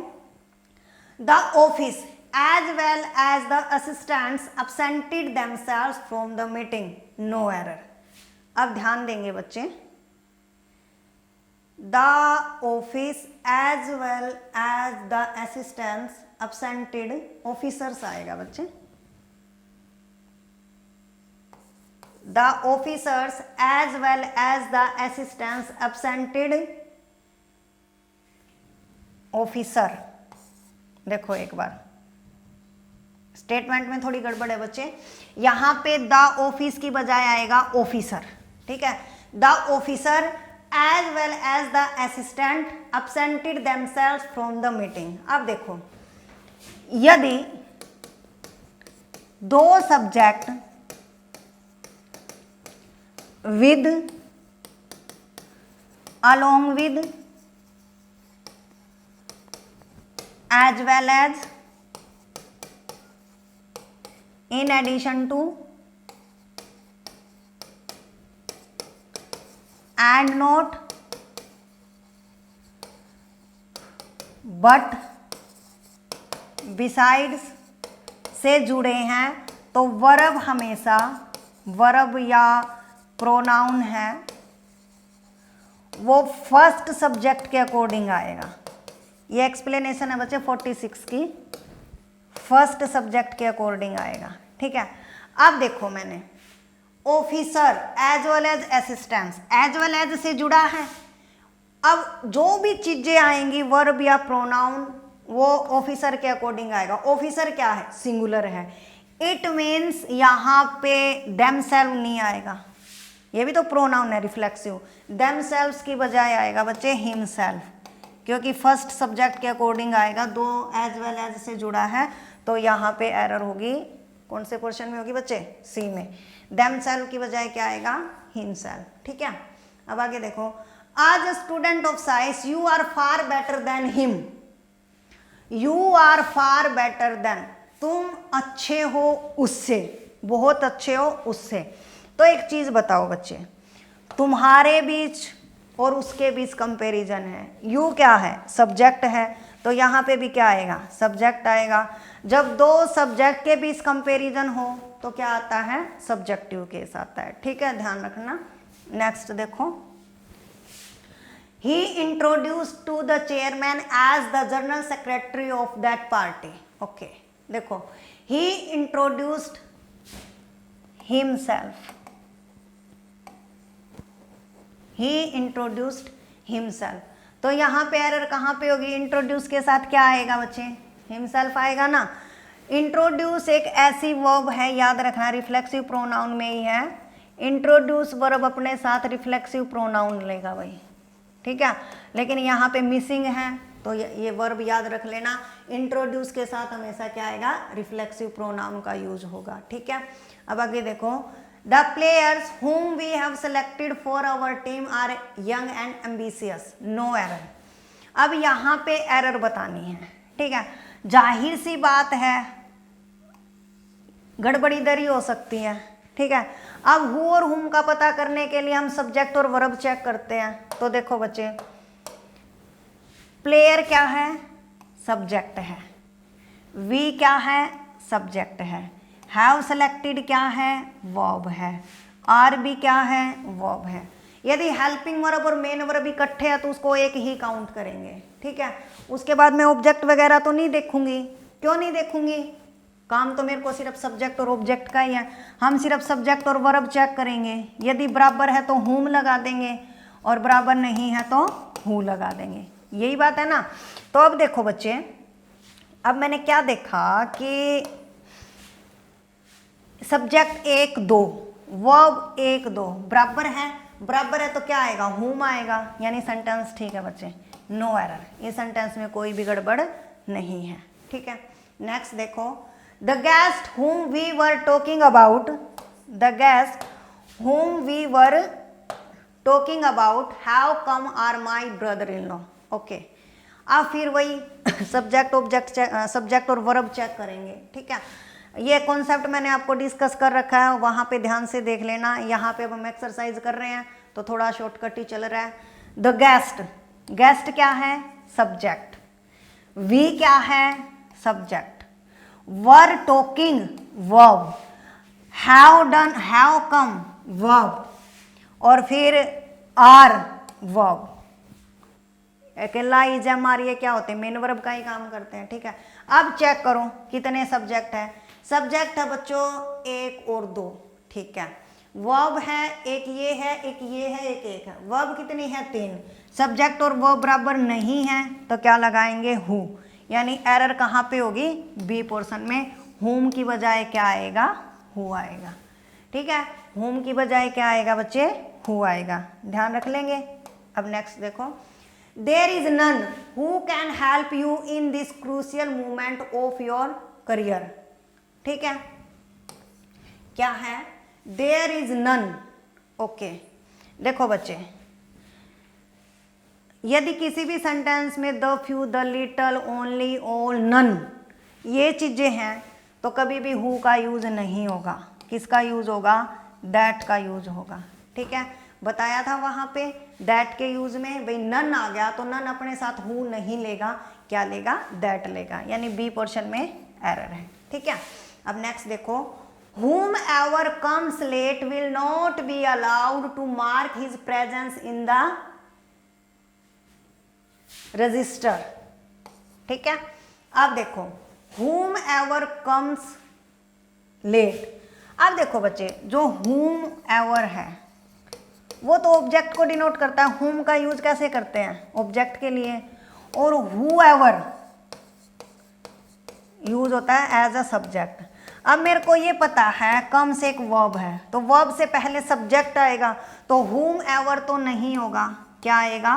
the office as well as the assistants absented themselves from the meeting, no error. अब ध्यान देंगे बच्चे, the office as well as the assistants absented, officers आएगा बच्चे, the officers as well as the assistants absented officer. देखो एक बार, statement में थोड़ी गड़बड़ है बच्चे, यहां पे द ऑफिस की बजाय आएगा ऑफिसर, ठीक है। The officer as well as the assistant absented themselves from the meeting. अब देखो, यदि दो subject with, along with, as well as, in addition to, and not, but, besides से जुड़े हैं, तो वर्ब हमेशा, वर्ब या प्रोनाउन है वो फर्स्ट सब्जेक्ट के अकॉर्डिंग आएगा। ये एक्सप्लेनेशन है बच्चे 46 की, फर्स्ट सब्जेक्ट के अकॉर्डिंग आएगा, ठीक है। अब देखो, मैंने officer as well as assistants, as well as से जुड़ा है, अब जो भी चीजें आएंगी वर्ब या प्रोनाउन वो ऑफिसर के अकॉर्डिंग आएगा। ऑफिसर क्या है, सिंगुलर है, इट मीन्स यहाँ पे देमसेल्व नहीं आएगा, ये भी तो प्रोनाउन है रिफ्लेक्सिव, देमसेल्व्स की बजाय आएगा बच्चे हिमसेल्फ, क्योंकि फर्स्ट सब्जेक्ट के अकॉर्डिंग आएगा, दो एज वेल एज से जुड़ा है, तो यहाँ पे एरर होगी, कौन से पोर्शन में होगी बच्चे, सी में, देमसेल्व की बजाय क्या आएगा, हिमसेल्फ, ठीक है। अब आगे देखो, as student of science you are far better than him, you are far better than, तुम अच्छे हो उससे, बहुत अच्छे हो उससे। तो एक चीज बताओ बच्चे, तुम्हारे बीच और उसके बीच कंपैरिजन है, यू क्या है, सब्जेक्ट है, तो यहाँ पे भी क्या आएगा, सब्जेक्ट आएगा। जब दो सब्जेक्ट के बीच कंपैरिजन हो तो क्या आता है, सब्जेक्टिव केस आता है, ठीक है, ध्यान रखना। नेक्स्ट देखो, he introduced to the chairman as the general secretary of that party, okay। देखो, he introduced himself, he introduced himself, तो यहाँ पे एरर कहाँ पे होगी, इंट्रोड्यूस के साथ क्या आएगा बच्चे, हिमसेल्फ आएगा ना। इंट्रोड्यूस एक ऐसी वर्ब है, याद रखना, रिफ्लेक्सिव प्रोनाउन में ही है, इंट्रोड्यूस वर्ब अपने साथ रिफ्लेक्सिव प्रोनाउन लेगा भाई, ठीक है, लेकिन यहाँ पे मिसिंग है, तो ये वर्ब याद रख लेना, इंट्रोड्यूस के साथ हमेशा क्या आएगा, रिफ्लेक्सिव प्रोनाउन का यूज होगा, ठीक है। अब आगे देखो, the players whom we have selected for our team are young and ambitious, no error। अब यहाँ पे एरर बतानी है, ठीक है, जाहिर सी बात है गड़बड़ी दरी हो सकती है, ठीक है। अब हु और हुम का पता करने के लिए हम सब्जेक्ट और वर्ब चेक करते हैं, तो देखो बच्चे, प्लेयर क्या है, सब्जेक्ट है, वी क्या है, सब्जेक्ट है, हैव सेलेक्टेड क्या है, वर्ब है, आर भी क्या है, वर्ब है, यदि हेल्पिंग वर्ब और मेन वर्ब इकट्ठे है तो उसको एक ही काउंट करेंगे, ठीक है। उसके बाद मैं ऑब्जेक्ट वगैरह तो नहीं देखूंगी, क्यों नहीं देखूंगी, काम तो मेरे को सिर्फ सब्जेक्ट और ऑब्जेक्ट का ही है। हम सिर्फ सब्जेक्ट और वर्ब चेक करेंगे, यदि बराबर है तो whom लगा देंगे और बराबर नहीं है तो who लगा देंगे, यही बात है ना। तो अब देखो बच्चे, अब मैंने क्या देखा कि सब्जेक्ट 1 2 वर्ब 1 2 बराबर है तो क्या आएगा, whom आएगा, यानी सेंटेंस ठीक है बच्चे, नो एरर, ये सेंटेंस में कोई भी गड़बड़ नहीं है, ठीक है। नेक्स्ट देखो, the guest whom we were talking about, the guest whom we were talking about have come are my brother-in-law, okay. अब फिर वही सब्जेक्ट ऑब्जेक्ट सब्जेक्ट और वर्ब चेक करेंगे, ठीक है। ये कॉन्सेप्ट मैंने आपको डिस्कस कर रखा है, वहाँ पे ध्यान से देख लेना। यहाँ पे अब हम एक्सरसाइज कर रहे हैं तो थोड़ा शॉर्टकट ही चल रहा है। द गेस्ट, गेस्ट क्या है, सब्जेक्ट, वी क्या है, subject, were talking verb, have done have come verb, और फिर आर वर्ब। अकेला इज एम आर ये क्या होते हैं, मेन वर्ब का ही काम करते हैं, ठीक है। अब चेक करो कितने सब्जेक्ट है, सब्जेक्ट है बच्चों 1 और 2, ठीक है। वर्ब है एक ये है, एक ये है, एक है। वर्ब कितनी है, 3। सब्जेक्ट और वर्ब बराबर नहीं है तो क्या लगाएंगे, हु, यानी एरर कहाँ पे होगी, बी पोर्शन में। whom की बजाय क्या आएगा, हु आएगा, ठीक है। whom की बजाय क्या आएगा बच्चे, हु आएगा, ध्यान रख लेंगे। अब नेक्स्ट देखो, there is none who can help you in this crucial movement of your career, ठीक है। क्या है, देयर इज नन, ओके। देखो बच्चे, यदि किसी भी सेंटेंस में the few, the little, only, all, none ये चीजें हैं तो कभी भी हु का यूज नहीं होगा, किसका यूज होगा, दैट का यूज होगा, ठीक है। बताया था वहां पे दैट के यूज में, भाई नन आ गया तो नन अपने साथ हु नहीं लेगा, क्या लेगा, दैट लेगा, यानी बी पोर्शन में एरर है, ठीक है। अब नेक्स्ट देखो, whomever comes late will not be allowed to mark his presence in the register, ठीक है। अब देखो, whomever comes late, अब देखो बच्चे, जो whomever है वो तो ऑब्जेक्ट को डिनोट करता है, whom का यूज कैसे करते हैं, ऑब्जेक्ट के लिए, और whoever यूज होता है एज अ सब्जेक्ट। अब मेरे को ये पता है comes एक वर्ब है तो वर्ब से पहले सब्जेक्ट आएगा, तो whomever तो नहीं होगा, क्या आएगा,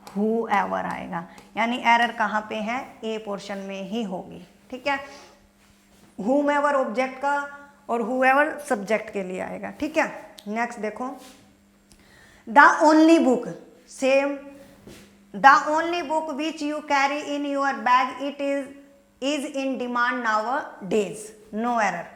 whoever आएगा, यानी एरर कहाँ पे है, ए पोर्शन में ही होगी, ठीक है। whomever ऑब्जेक्ट का और whoever सब्जेक्ट के लिए आएगा, ठीक है। नेक्स्ट देखो, the only book, same, the only book which you carry in your bag it is in demand nowadays, no error.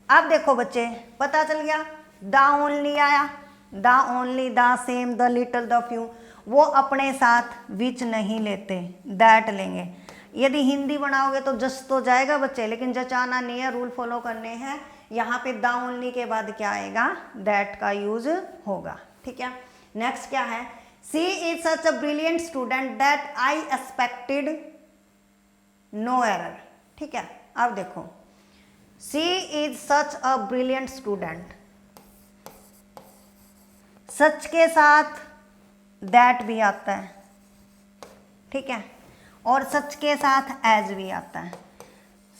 अब देखो बच्चे, पता चल गया, द ओनली आया, the only, the same, the little, the few, वो अपने साथ विच नहीं लेते, दैट लेंगे। यदि हिंदी बनाओगे तो जस्ट तो जाएगा बच्चे, लेकिन जचाना नहीं है, रूल फॉलो करने हैं। यहाँ पे द ओनली के बाद क्या आएगा, दैट का यूज होगा, ठीक है। नेक्स्ट क्या है, she is such a brilliant student that I expected no error, ठीक है। अब देखो, she is such a brilliant student, such के साथ दैट भी आता है, ठीक है, और सच के साथ एज भी आता है।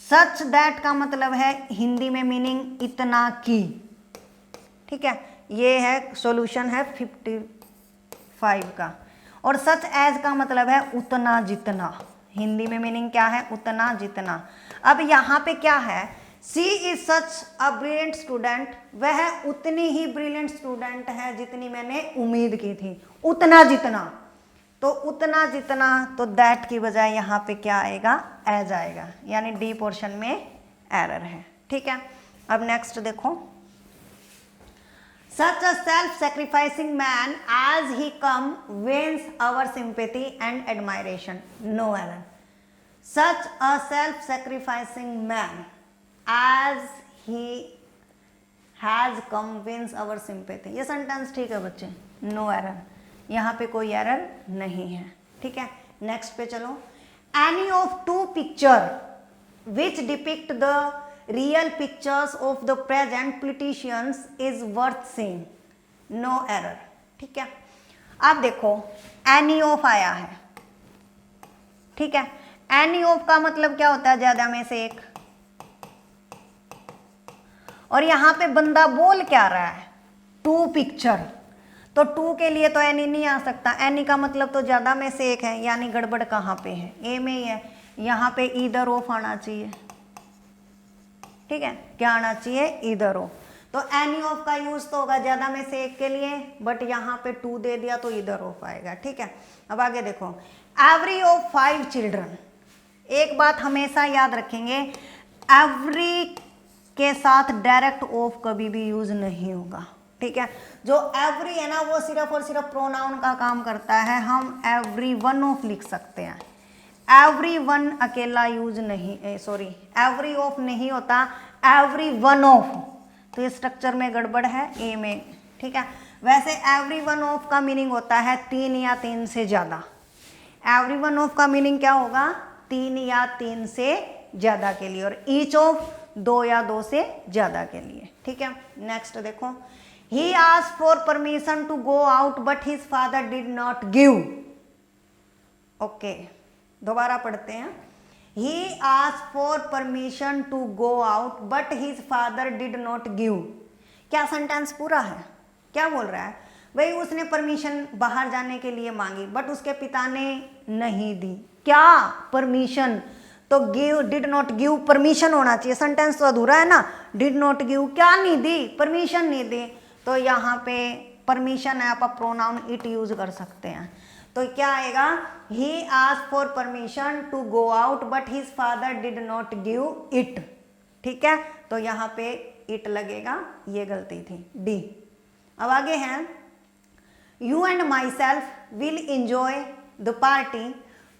सच दैट का मतलब है हिंदी में मीनिंग इतना की, ठीक है, ये है सॉल्यूशन है 55 का। और सच एज का मतलब है उतना जितना, हिंदी में मीनिंग क्या है, उतना जितना। अब यहाँ पे क्या है, she is such a brilliant student, वह उतनी ही ब्रिलियंट स्टूडेंट है जितनी मैंने उम्मीद की थी, उतना जितना, तो उतना जितना, तो दैट की बजाय यहाँ पे क्या आएगा, एज आएगा, यानी डी पोर्शन में एरर है, ठीक है। अब नेक्स्ट देखो, such a self sacrificing man as he come wins our sympathy and admiration, no error। such a self sacrificing man as he has convince our sympathy. ये sentence ठीक है बच्चे, नो एरर, यहाँ पे कोई एरर नहीं है। ठीक है, नेक्स्ट पे चलो। Any of two picture which depict the real pictures of the present politicians is worth seeing, no error. ठीक है, अब देखो एनी ऑफ आया है, ठीक है, एनी ऑफ का मतलब क्या होता है, ज्यादा में से एक, और यहां पे बंदा बोल क्या रहा है, टू पिक्चर, तो टू के लिए तो एनी नहीं आ सकता, एनी का मतलब तो ज्यादा में से एक है, यानी गड़बड़ कहाँ पे है, ए में ही है, यहाँ पे ईदर ऑफ आना चाहिए। ठीक है, क्या आना चाहिए, ईदर ऑफ। तो एनी ऑफ का यूज तो होगा ज्यादा में से एक के लिए, बट यहाँ पे टू दे दिया तो ईदर ऑफ आएगा। ठीक है, अब आगे देखो, एवरी ऑफ 5 चिल्ड्रन, एक बात हमेशा याद रखेंगे, एवरी के साथ डायरेक्ट ऑफ कभी भी यूज नहीं होगा। ठीक है, जो एवरी है ना वो सिर्फ और सिर्फ प्रोनाउन का काम करता है, हम एवरी वन ऑफ लिख सकते हैं, एवरी वन अकेला यूज नहीं, सॉरी एवरी ऑफ नहीं होता, एवरी वन ऑफ, तो ये स्ट्रक्चर में गड़बड़ है ए में। ठीक है, वैसे एवरी वन ऑफ का मीनिंग होता है 3 या 3 से ज्यादा, एवरी वन ऑफ का मीनिंग क्या होगा, 3 या 3 से ज्यादा के लिए, और ईच ऑफ 2 या 2 से ज्यादा के लिए। ठीक है, नेक्स्ट देखो, he asked for permission to go out but his father did not give। Okay, दोबारा पढ़ते हैं, he asked for permission to go out but his father did not give। क्या सेंटेंस पूरा है, क्या बोल रहा है भाई, उसने परमिशन बाहर जाने के लिए मांगी बट उसके पिता ने नहीं दी, क्या परमिशन, तो give, did not give, permission होना चाहिए, सेंटेंस तो अधूरा है ना, डिड नॉट गिव क्या नहीं दी, परमिशन नहीं दी, तो यहाँ पे परमिशन है, आप प्रोनाउन इट यूज कर सकते हैं, तो क्या आएगा, he asked for permission to go out but his father did not give it. ठीक है, तो यहाँ पे इट लगेगा, ये गलती थी, डी। अब आगे हैं, you and myself will enjoy the party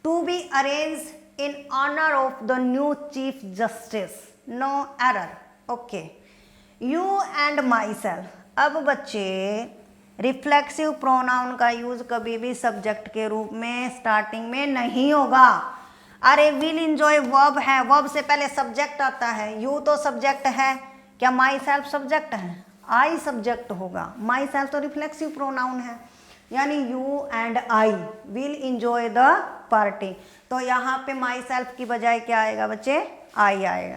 to be arrange in honour of the new chief justice, no error. Okay, you and myself, अब बच्चे रिफ्लेक्सिव प्रोनाउन का यूज कभी भी सब्जेक्ट के रूप में स्टार्टिंग में नहीं होगा। अरे विल इंजॉय वर्ब है, वर्ब से पहले सब्जेक्ट आता है, यू तो सब्जेक्ट है, क्या माई सेल्फ सब्जेक्ट है, आई सब्जेक्ट होगा, माई सेल्फ तो रिफ्लेक्सिव प्रोनाउन है, यानी you and I will enjoy the party, तो यहाँ पे माई सेल्फ की बजाय क्या आएगा बच्चे, आई आएगा।